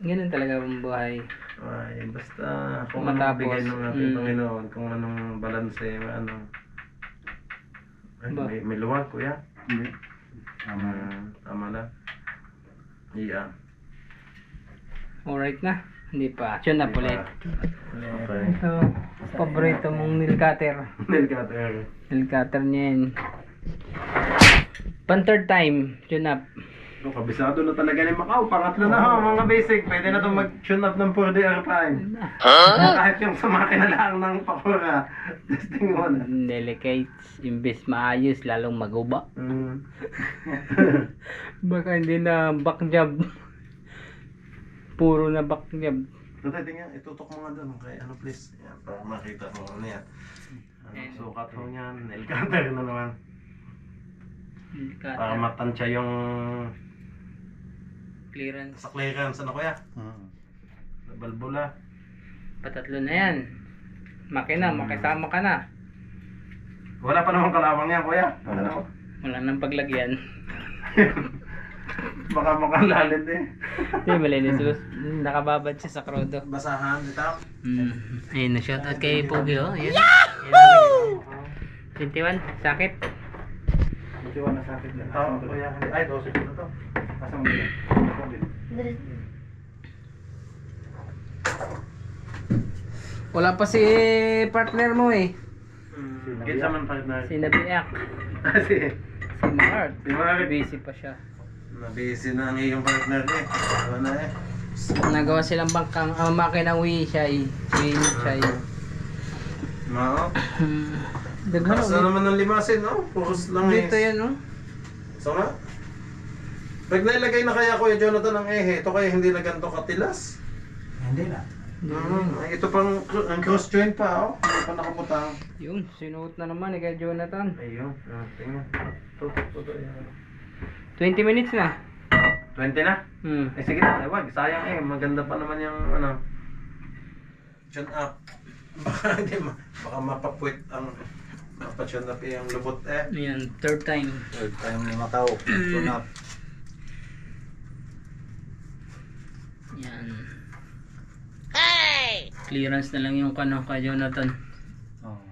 Ganun talaga ang buhay. ay, basta kung Matapos, anong bigay ng ating Panginoon, kung anong balanse, ano. Ay, Ba? may luwag, kuya. Hindi. Tama na. Yeah. Alright na. Hindi pa. Yun na ulit. Okay. Ito, paborito mong nail cutter. Nail cutter. Nail cutter niya yun. Pan third time, tune up. Kabisado na talaga ni Macau. Pangatlo na ho, mga basic. Pwede na itong mag-tune up ng 4D R5. Kahit yung sa makina lang ng pakura. Testing mo na. Delicates, imbes maayos, lalong maguba. Baka hindi na back job. Puro na back job. Tatay, tingnan, itutok mo nga doon. Okay, ano please? Yan, para makita mo ano yan. Sukat mo yan. Nail cutter na naman. Nail Para cutter. matansya yung Clearance. sa clearance. Ano kuya? Balbula. Patatlo na yan. Makina, makisama ka na. Wala pa namang kalawang yan kuya. Ano? Wala nang paglagyan. Baka makalalit eh. Hindi, malinis. Nakababad siya sa krodo. Basahan, ito. Ayun na, shoutout kay Pogi, oh. Ayan. 21, sakit. Iwan na sa akin dyan. Oo, kuya. Ay, 12 na to. Asa mo dyan? Wala pa si partner mo eh. Kinsa man partner. Si Nabiak. Si Si Mart. Si Mart. Busy pa siya. Nabisi na ang iyong partner eh. Wala na eh. Nagawa silang bangkang makinang Wishay. Wishay. Mao. Daghan Basta ulit. naman ng limasin, no? Puros lang eh. Dito yan, oh. So nga. Pag nailagay na kaya Kuya Jonathan ang ito kaya hindi na ganito katilas. Hindi na. Ay, ito pang ang cross joint pa, oh. Hindi pa nakabutang. Yun, sinuot na naman ni kay Jonathan. Ayun, tingnan. Ito, yan. 20 minutes na. 20 na? Sige na, wag. Sayang eh. Maganda pa naman yung ano. Tune up. Baka hindi baka mapapuwit ang mapa-tune up yung lubot eh. Ayan, third time. Third time ni Macau. Tune up. Yan. Clearance na lang yung kano kay Jonathan. Oo.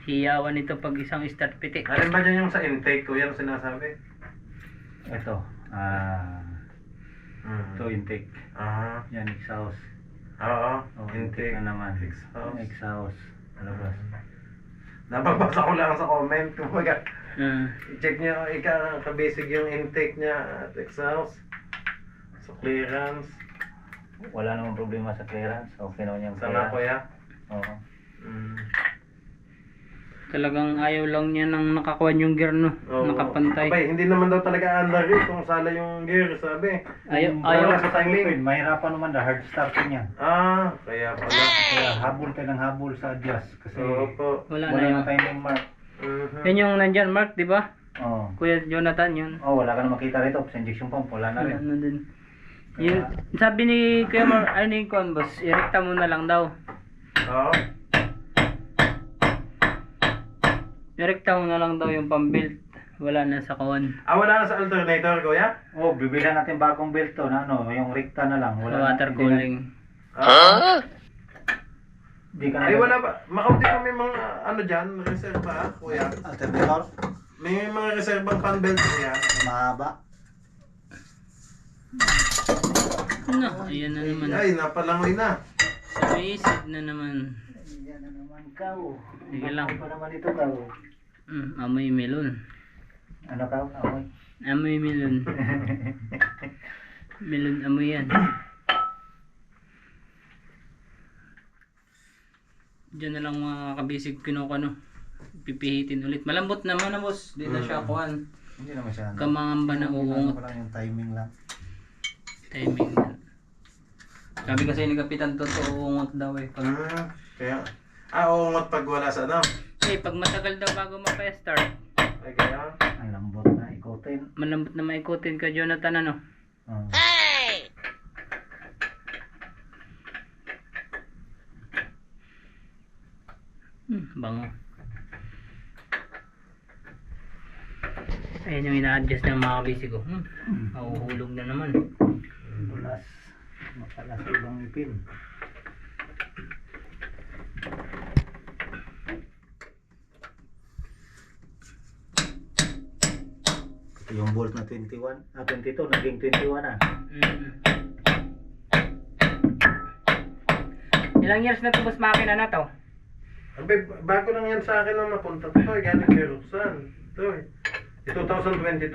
Hiyawan ito pag isang start pitik. Alin ba dyan yung sa intake ko? Yan ang sinasabi? Ito. Ito intake. Yan exhaust. Oo. Oh, intake na naman. Exhaust. Exhaust. Labas. Nababasa ko lang sa comment. Kumbaga, Ah, i-check nyo kabasic yung intake niya at exhaust. So clearance. Wala namang problema sa clearance. Okay naman yung Sana kuya. Oo. talagang ayaw lang niya nang nakakuan yung gear, no? Oo. Nakapantay. Abay, hindi naman daw talaga under it kung sala yung gear, sabi. Ayaw Wala sa timing. Mahirapan naman na hard start niya. Kaya pala. Kaya habol ka ng habol sa adjust. Kasi Opo. wala na wala yun. na timing mark. Yan yung nandyan, Mark, di ba? Oo. Kuya Jonathan, yun. Wala ka na makita rito. Sa injection pump, wala na rin. Ano din. Yun, sabi ni Kuya Mar, ay ni Kuan Boss, irekta mo na lang daw. Oo. Irekta mo na lang daw yung pambuilt. Wala na sa kawan. Wala na sa alternator, kuya? Bibilihan natin bagong belt to na yung rekta na lang. Sa Wala water na, cooling. Di ka Ay, wala ba? Makauti pa may mga ano dyan, reserva, kuya. Alternator? May mga reservang fan belt yan. Mahaba. No, ayan na naman. Ay, napalangoy na. Sumisip na naman. Yan na naman kau. Sige lang. Ano pa naman ito kau? Amoy melon. Ano kau? Amoy. Amoy melon. Melon amoy yan. Diyan na lang mga kabisig kinukano. Pipihitin ulit. Malambot naman na boss. Di na siya kuhan. Hindi naman siya. Kamangamba na uungot. Ano lang yung timing lang. Timing na. Sabi kasi ni Kapitan Toto, uungot daw eh. Kaya, uungot pag wala sa ano. Pag matagal daw bago mapa-start. Ay, kaya, Ang lambot na ikutin. Malambot na maikutin ka, Jonathan, ano? Oh. Bango. Ayan yung ina-adjust ng mga kabisig ko. Mahuhulog na naman. Bulas. Makalas ibang ipin. Ito yung bolt na 22 naging 21 na. Ilang years na ito boss makina na to? Abe, bago lang yan sa akin nung napunta to. Galing kay Roxanne. Ito eh. 2022.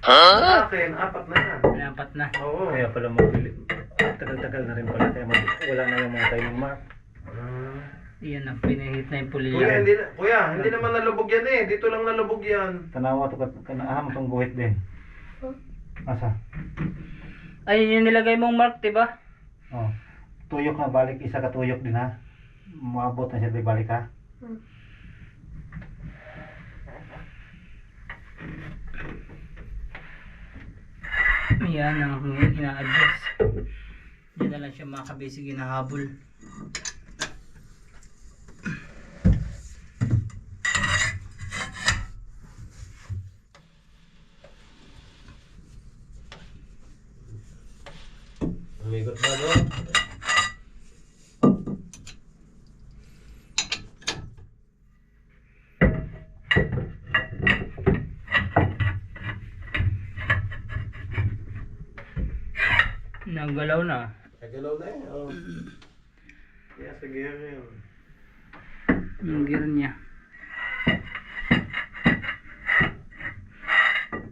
Sa akin, 4 na yan. Dapat na. Oo. Kaya pala mabili. Tagal-tagal na rin pala. Kaya wala na yung mga timing mark. Iyan na, pinahit na yung Kuya, pulilya. hindi naman nalubog yan eh. Dito lang nalubog yan. Tanawa to kanaham itong guhit din. Asa? Ayun yung nilagay mong mark, diba? Oh. Tuyok na balik. Isa ka tuyok din ha. Maabot na siya di balik ha. Ayan ang ina-adjust. Diyan na lang siya mga kabisig hinahabol. Umigot ba doon? Nagalaw na. Kagalaw na eh. Oh. Kaya sa gear yun. Yung gear niya.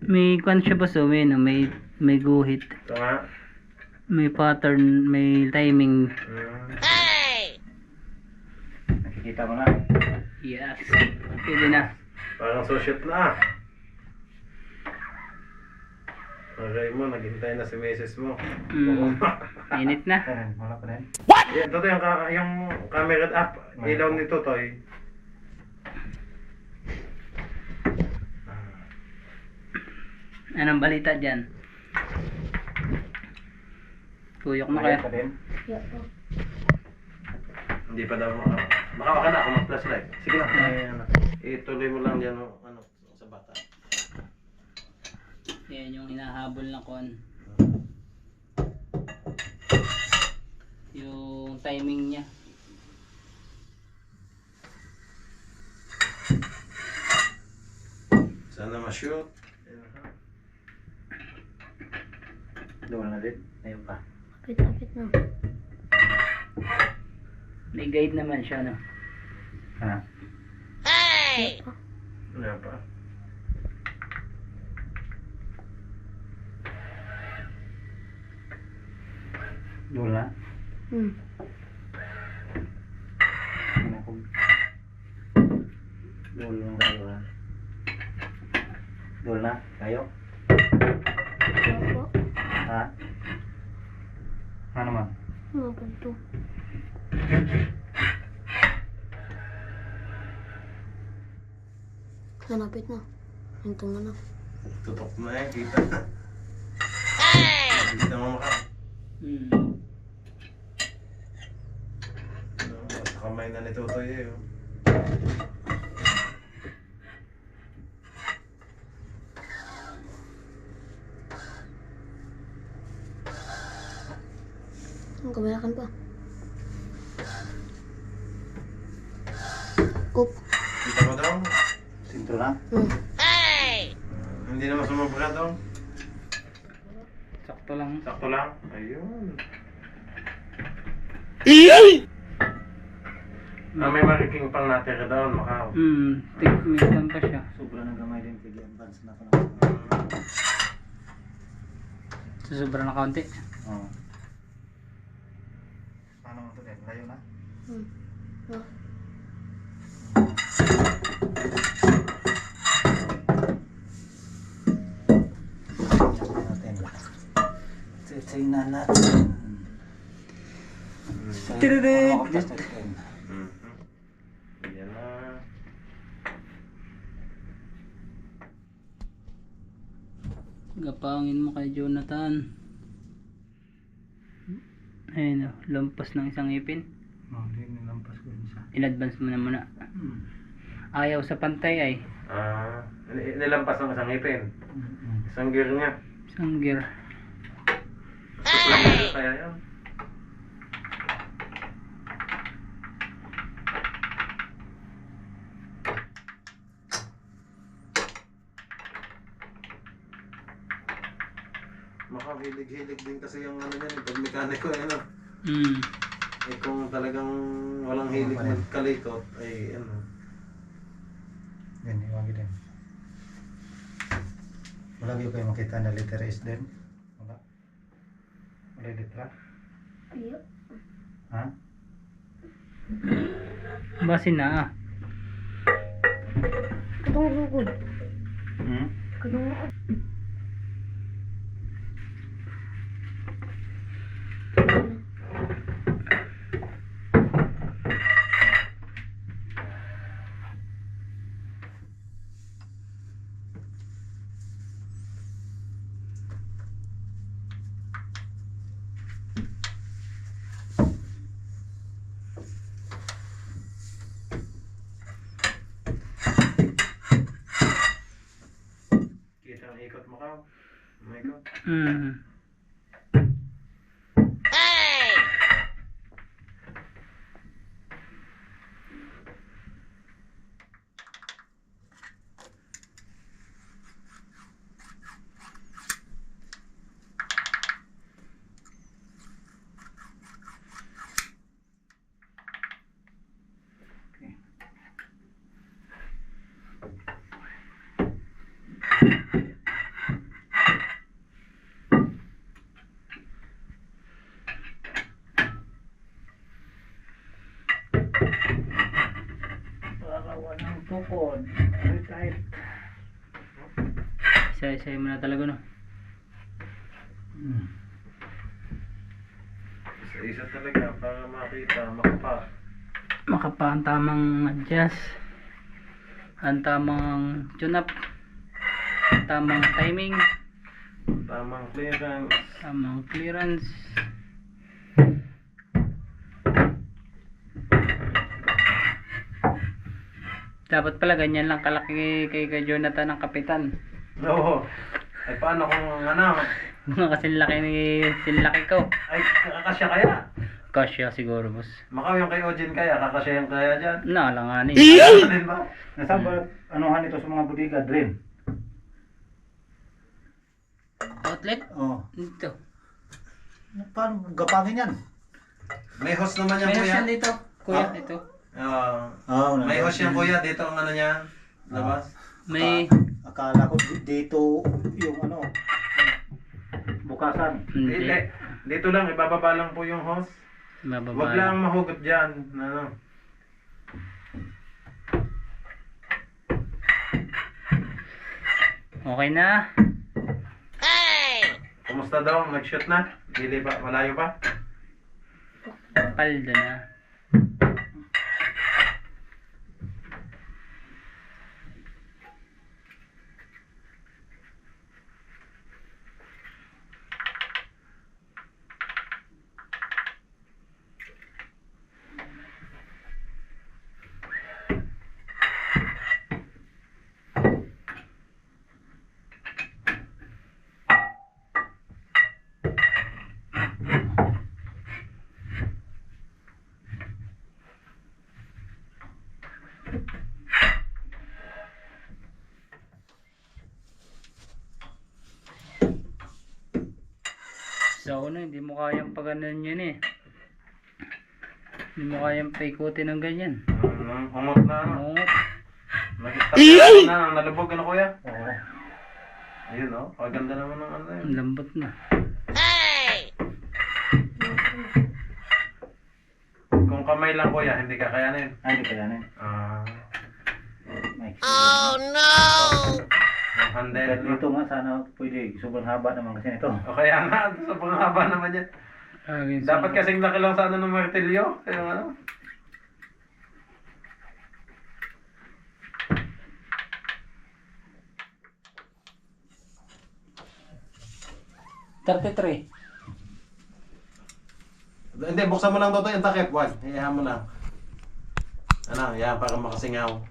May kwan siya ba so may guhit. Ito nga. May pattern, may timing. Nakikita mo na. Yes. Pwede na. Parang social na. Okay mo, naghintay na si misis mo. Init na. Wala pa rin. Yan, ito yung camera app. Ilaw nito, Toy. Anong balita dyan? Tuyok mo Kaya kaya? pa din. Hindi pa daw baka ka na ako mag-flashlight. Sige na. Ituloy mo lang yan sa bata. Yan yung hinahabol na kon. Yung timing niya. Sana ma-shoot. Doon na din. Ayun pa. Kapit na. May guide naman siya, no? Ha? Wala pa. Doon na. Doon lang tayo ha. Doon na. Tayo. Opo. Ha? Ano man? Mga ganito. Nanapit na. Hintong na na. Tutok na eh, kita na. Kita mo maka. Sa kamay na nito Toy eh. Oh. Ang kamerakan pa. sakop. Kita mo daw? Sintro na. Hmm. Hindi naman sumabra daw. Sakto lang. Sakto lang. Ayun. May mariking pang natira doon, Makaw. Minsan pa siya. Sobra ng gamay din. Sige, advance na ako. Susubra na kaunti. Oo. Paano mo ito din? Layo na? Hmm. Ah. Natin. Tingnan natin. Tiririt! Yan na. Gapangin mo kay Jonathan. Ayun o, lampas ng isang ipin. Hindi, nilampas ko yun isa. In-advance mo na muna. Ayaw sa pantay ay. Nilampas ng isang ipin. Isang gear niya. Isang gear. Supply kaya yan. Makahilig-hilig din kasi yung ano yan, pag mekaniko yan. Eh kung talagang walang hilig magkalikot, ay ano. Yan, iwagi din. Wala kayo kayo makita na letter S din? Wala? Wala yung letra? Iya. Ha? Base na ah. Katong lukod. Hmm? Katong lukod. Kita ang ikot mo ka. Oh my God. Parawan ng tukod. Very tight. Isa-isa mo na talaga no. Isa-isa talaga para makita, makapa. Makapa ang tamang adjust. Ang tamang tune up. Tamang timing. Tamang clearance. Tamang clearance. Dapat pala ganyan lang kalaki kay Jonathan ang kapitan. Oo. Ay paano kung ano? Kasi sinlaki ko. Ay kakasya kaya? Kasya siguro boss. Makaw yung kay Ojin kaya, kakasya yung kaya dyan. Nalanganin. Ano din ba? Nasaan ba anuhan ito sa mga bodega? Drain? Outlet? Oo. Dito. Paano gapangin yan? May host naman yan Meron kuya. siya dito. Kuya, Ah. ito. May host yan kuya, dito ang ano niya. Labas. May Akala ko dito yung ano, bukasan. hindi. Hindi. Dito lang, ibababa lang po yung host. Bababa. Huwag lang mahugot dyan. Ano. Okay na. Kumusta daw? Nag-shoot na? Dili ba? Malayo ba? Paldo na. Sa una, hindi mo kayang paganan yun eh. Hindi mo kayang paikutin ng ganyan. Umot na ano. Mungot. Nagkita na, nalubog ano kuya? Oo. Ayun oh, paganda naman ng ano yun. Ang lambot na. Kung kamay lang kuya, hindi kakayanin. Hindi pa yan eh. May Yung handle. dito nga sana pwede. Sobrang haba naman kasi nito. O kaya nga, sa panghaba naman yan. Dapat kasing laki lang sa ano ng martilyo. Kaya ano. $33. Hindi, buksan mo lang toto yung takip. Wag, iyahan mo lang. Ano, yan, para makasingaw.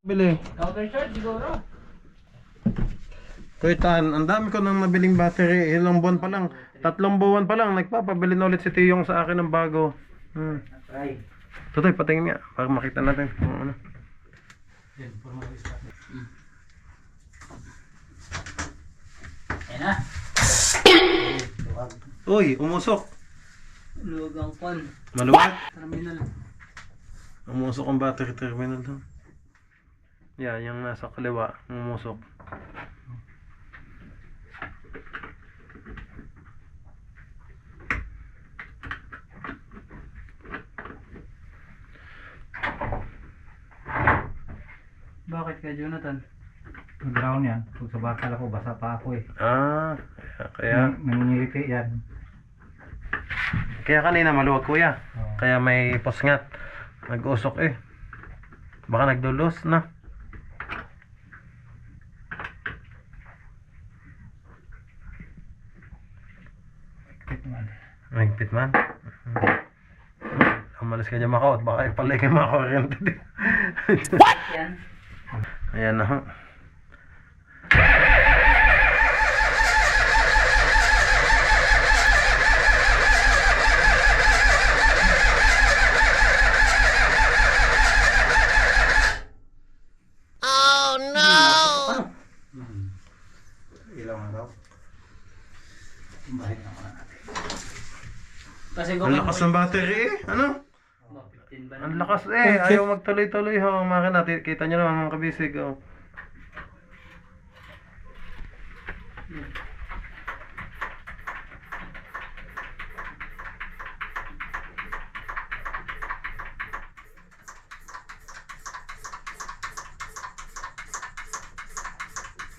Bili. Counter charge siguro. Kuya Tan, ang dami ko nang nabiling battery. Ilang buwan pa lang. 3 buwan pa lang. Nagpapabili na ulit si Tiyong sa akin ng bago. Ay. Tutoy, patingin nga. Para makita natin kung ano. Ayan na. Uy, umusok. Luwag ang kwan. Maluwag. Terminal. Umusok ang battery terminal doon. Yan, yung nasa kaliwa. Umusok. Bakit ka, Jonathan? Brown yan. Kung sa bakal ako, basa pa ako eh. Ah, kaya Nangingiliti yan. kaya kanina maluwag kuya. Oo. Kaya may posngat. Nag-usok eh. Baka nagdulos na. Nagpit man. Umalis ka dyan makaot. Baka ipalay kayo makakuryente din. Yan. Ayan na ho. Ilaw na daw. Balik na ako na natin. Kasi Ang lakas ng battery eh. Ano? 15 ba Ang lakas eh. Ayaw magtuloy-tuloy ho. Ang makina. Kita nyo naman mga kabisig. Oh.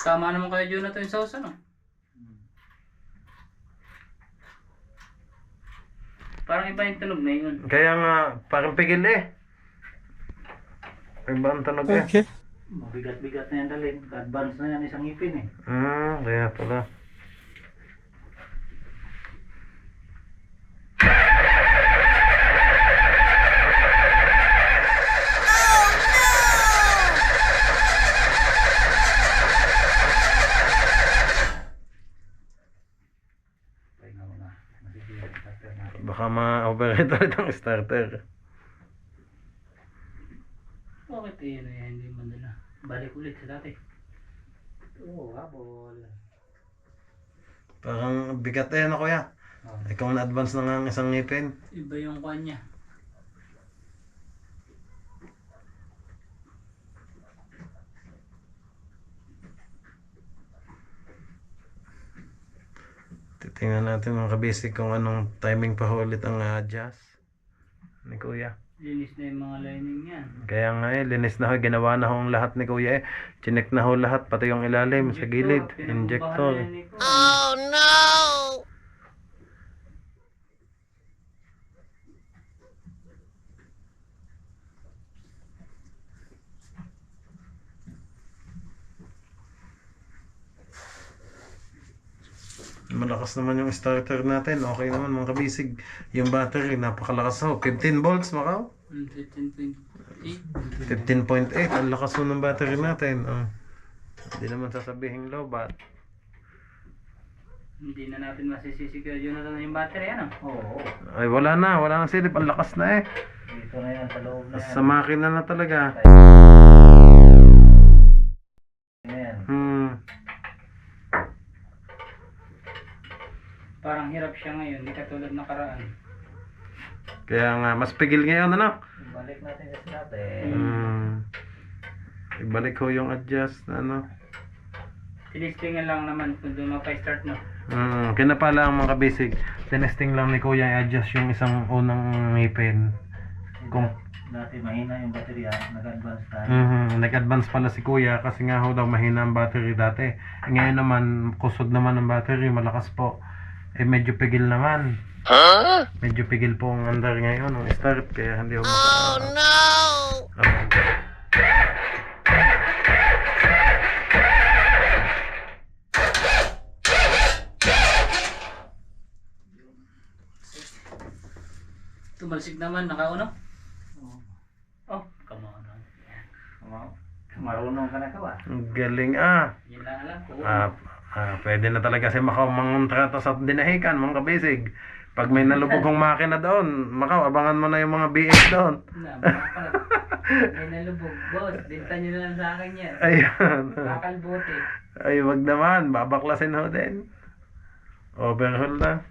Tama naman kayo, Jonathan, yung sauce, ano? Parang iba yung tunog na yun. Kaya nga, parang pigil eh. Iba ang tunog eh. Mabigat-bigat na yan dalhin. Advance na yan isang ipin eh. Kaya pala. Pahinga mo na. Masisira yung starter natin. Baka ma-overheat ulit ang starter. Bakit yun eh, hindi mo dala? Balik ulit sa dati. Oo, habol. Parang bigat eh, ano kuya? Ikaw na-advance na nga ang isang ngipin. Iba yung kwan niya. Titingnan natin mga kabisig kung anong timing pa ho ulit ang jazz ni kuya. Linis na yung mga lining yan. Kaya nga eh, linis na ho, ginawa na ho ang lahat ni kuya eh. Chinek na ho lahat, pati yung ilalim sa gilid. Injector. Oh no! Malakas naman yung starter natin. Okay naman mga kabisig. Yung battery, napakalakas ho. 15 volts, makaw? 15.8. 15.8. Ang lakas ho ng battery natin. Hindi naman sasabihin low bat. Hindi na natin masisisi kayo, Jonathan, yung battery, ano? Oo. Ay wala na nang silip. Ang lakas na eh. Dito na yan, sa loob na yan. Sa makina na talaga. Yan. Parang hirap siya ngayon, hindi katulad nakaraan. Kaya nga, mas pigil ngayon, ano? Balik natin kasi dati. Ibalik ko yung adjust, ano? Tinistingan lang naman kung doon mapa-start na. Kinapala ang mga basic. Tinesting lang ni Kuya i-adjust yung isang unang ngipin. Kung Dati mahina yung baterya, nag-advance tayo. nag-advance pala si Kuya kasi nga ho daw mahina ang battery dati. Ngayon naman, kusog naman ang battery, malakas po. Eh medyo pigil naman. Medyo pigil po ang andar ngayon, ang start, kaya hindi ho Oh no! Tumalsik naman, nakauno? Oh, come on. Marunong ka na ka ba? Ang galing ah! Yun lang alam ko. Pwede na talaga si Macau mangontrata sa dinahikan, mga kabisig. Pag may nalubog kong makina doon, Macau, abangan mo na yung mga BX doon. May nalubog. Boss, binta nyo na lang sa akin yan. Ayan. Kakalbote. Ay, wag naman. Babaklasin ho din. Overhaul na.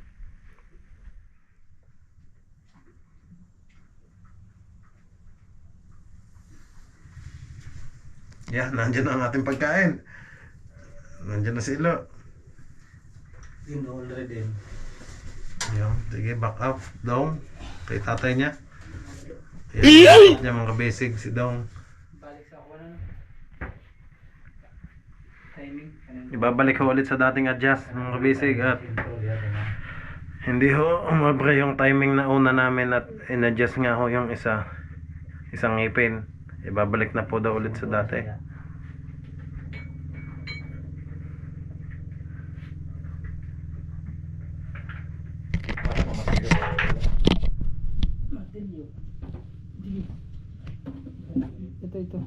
Yan, nandiyan ang ating pagkain. Nandiyan na si Ilo. Yun, already. Yan, sige, back up. Dong, kay tatay niya. Yan, niya mga basic si Dong. Balik sa ako na. Timing. Ibabalik ko ulit sa dating adjust, mga basic. At hindi ho umabre yung timing na una namin at in-adjust nga ho yung isang ngipin. Ibabalik na po daw ulit sa dati. Ito.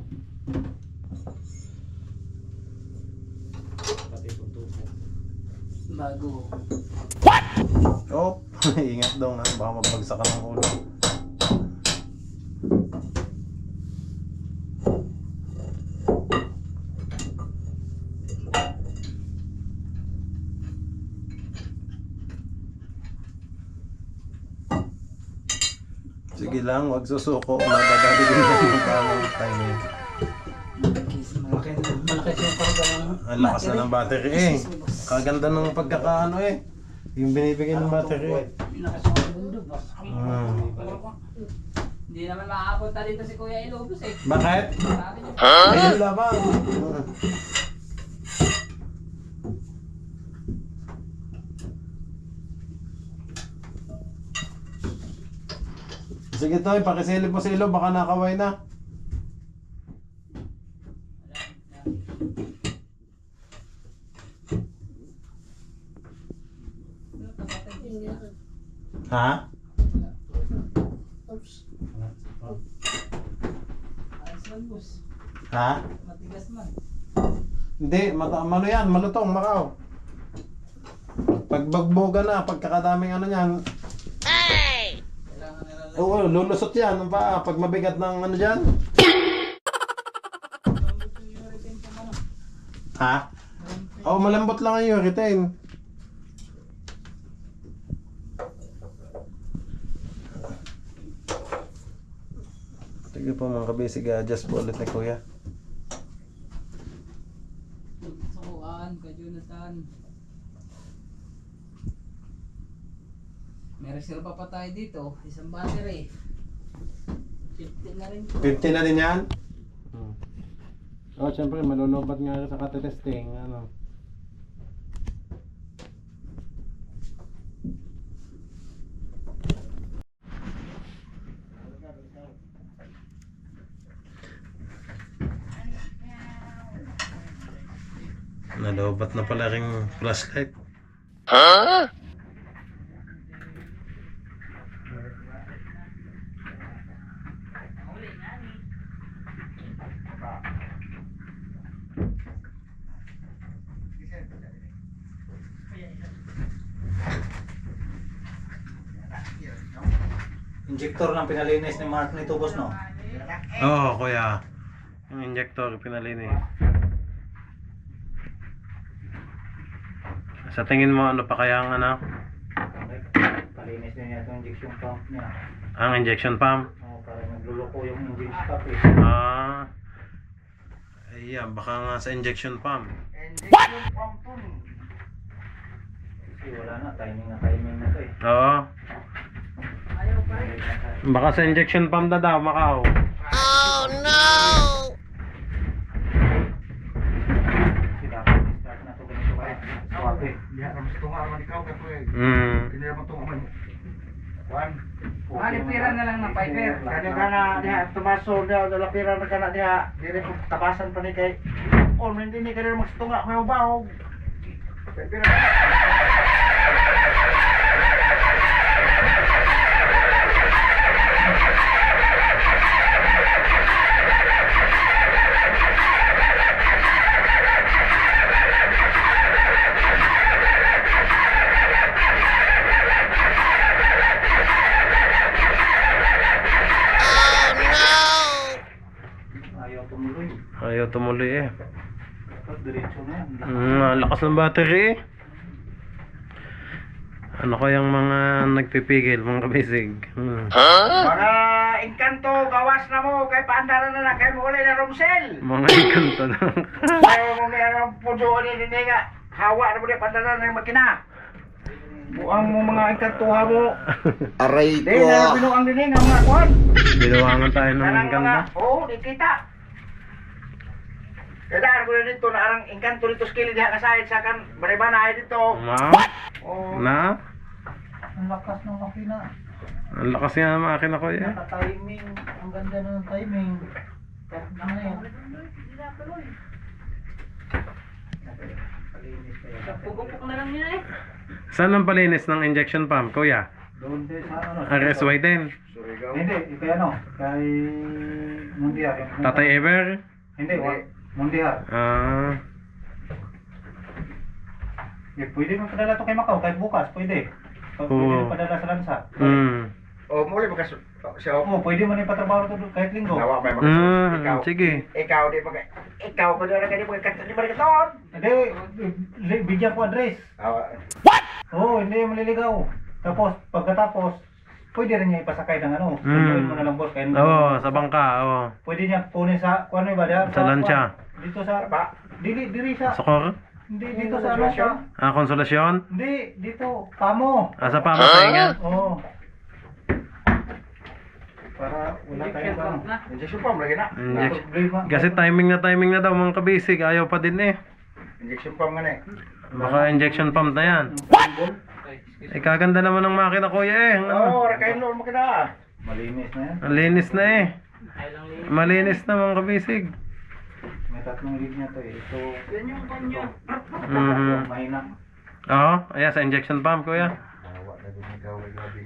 Bago. Oh, ingat Dong ha, baka mabagsak ka ng ulo. Sige lang, wag susuko. Madadali din yung tamang timing. Malakas yung karga ng Ang lakas na ng battery eh. Kaganda ng pagkakaano eh. Yung binibigay ng battery. Malakas yung bundog. Hindi naman makakapunta dito si Kuya Ilobos eh. Bakit? Sabi niya, Ayun lamang. Sige Toy, pakisilip mo si Ilo, baka nakaway na. Ha? Oops. ayos man boss. Ha? Matigas man. Hindi, ano yan, malutong, Macau. Pagbagboga na, pagkakadaming ano yan. Kailangan nila lang. Oo, lulusot yan, ang paa, pag mabigat ng ano dyan. Ha? Oo, malambot lang ang urethane. Sige po mga kabisig, adjust po ulit ni Kuya. Sukuan ka Jonathan. May reserva pa tayo dito, isang battery. 50 na rin po. 50 na din yan? Oh, syempre, malulubat nga sa katetesting, ano. Nalobat na pala ring flashlight. Injector lang pinalinis ni Mark nito, boss, no? Oo, kuya. Yung injector pinalinis. Sa tingin mo ano pa kaya ang ano? Malinis din niya itong injection pump niya. Ang injection pump. Para nagluloko yung engine stop eh. Ah. Ayan, baka nga sa injection pump. Injection pump to. Kasi wala na, timing na to eh. Oo. Ayaw pa rin. Balik na tayo. Baka sa injection pump na daw, Macau. Kasi dapat i-start na ito ganito kaya. Swap eh. Ya, ram sa tunga man ikaw kato eh. Hmm. Kini naman tunga man. Juan. Malipira na lang ng fiber. Kanya kana diha tumaso diha dala pira na kana diha dire ko tabasan pa ni kay on hindi ni kaya magtunga may ubahog. Pira. Ayaw tumuloy. Ayaw tumuloy eh. Tapos diretso na yan. Lakas ng battery eh. Ano kayang mga nagpipigil, mga kabisig? Mga engkanto gawas na mo kay paandaran na kay mo na Romsel. Mga ikanto na. Ayaw mo ni ang pudo ni nga. Hawa na mo di paandaran ng makina. Buang mo mga engkantuha mo. Aray Di na binuang din nga mga kuan. Binuwangan tayo ng Kanang engkanto. mga di kita. Kaya ko na dito na arang engkanto dito skill diha kasayad sa kan baribana dito. Ma? Oh. Na? Ang lakas ng makina. Ang lakas nga ng makina ko eh. Naka-timing. Ang ganda na ng timing. Ano yan? Palinis pa yan. Pugupok na lang yun eh. Saan ang palinis ng injection pump, kuya? Doon din sa ano. RSY din. Hindi, kay ano? Kay Mundial. Yung- Tatay Ever? Hindi, Mundial. Ah. Pwede mo padala to kay Macau, kahit bukas, pwede. Pwede Oo. mo padala sa lansa. Oh, muli ba siya? Oo, pwede mo na ipatrabaho to kahit linggo. Nawa may mga Sige. Ikaw di mag ikaw ko na kani mo kanto di marikaton. Hindi, bigyan ko address. Oo, hindi maliligaw. Tapos, pagkatapos, pwede rin niya ipasakay ng ano. Sunduin mo na lang boss. Kaya Oo, sa bangka, oo. pwede niya kunin sa, kung ano ba diyan? Sa lansya. Dito sa, diri sa, Sokor? hindi, dito sa ano siya. Konsolasyon? Hindi, dito, pamo. Sa pamataingan? Oo. Para wala tayong ano. na. Injection pump lagi na. Injection. Kasi timing na daw mga kabisig. Ayaw pa din eh. Injection pump ngani. Baka injection pump na yan. Eh kaganda naman ng makina kuya eh. Ang ano. Oh, rakain lo mo kada. Malinis na yan. Ang linis na eh. Ay lang linis. Malinis na mga kabisig. May tatlong lead niya to eh. Ito, Yan yung kanya. mahina. Oo, ayan sa injection pump kuya.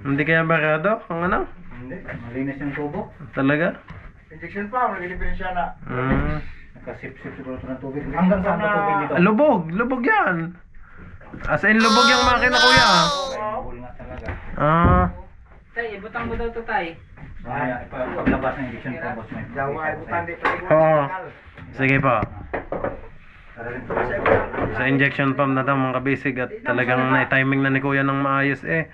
Hindi kaya barado ang ano? Hindi, malinis yung tubo. Talaga? Injection pump lagi diferensya na. Nakasip-sip siguro ito ng tubig. Hanggang saan ba tubig dito? Lubog yan. As in lubog yung makina kuya. Bul nga talaga. Ah, Tay, ibutang mo daw to tay. Mamaya, paglabas ng injection po, boss, may Jawa ay butan di pa. Oo. Sige po. Para rin tubo. Sa injection pump na daw mga kabisig at talagang na-timing na ni kuya ng maayos eh.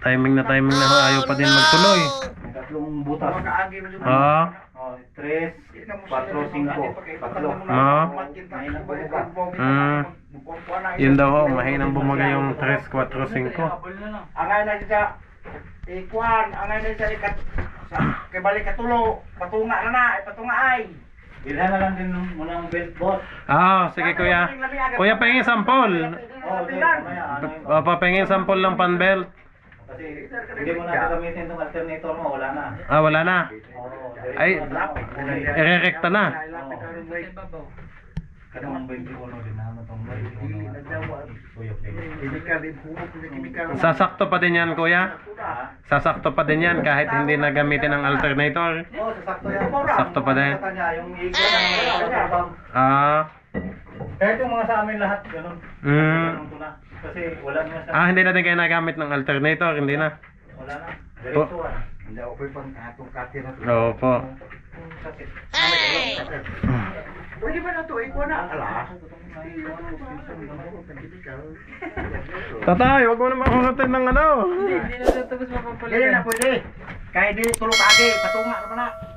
Timing na ayaw pa din magtuloy. May tatlong butas. Makaagi mo jud. Oo. Oh, 3, 4, 5. Tatlo. Oo. Yun daw ho, mahinang bumaga yung 3, 4, 5. Angay na siya. Ikuan, angay na siya ikat. Kay balik katulo, patunga na, patunga ay. Bilhan na lang din muna ang belt, boss. Ah, sige kuya. Kuya, pahingin sampol. Oh, okay. Mamaya, ano yung... Papahingin sampol ng panbelt. Kasi hindi mo na gamitin itong alternator mo, wala na. Ah, wala na. Oo. Ay, irerekta na. Kanang 21 din naman itong 21. Tuyok din. Chemical din puro chemical. Sasakto pa din yan kuya? Sasakto pa din yan kahit hindi na gamitin ang alternator? Oo, sasakto yan. Sakto pa din. Yung igon ng Ah, kahit yung mga sa amin lahat, ganun. Ganun ko na. Kasi wala naman sa... hindi na din kayo nagamit ng alternator, hindi na. Wala na. Diretso ah. Hindi ako pang atong kati na. Opo. Pwede ba na ito? Ikaw na. Ala. Tatay, wag mo naman kukutin ng ano. Hindi na tapos mapapalitan. Hindi na pwede. Kaya di tulog agi. Patunga naman na.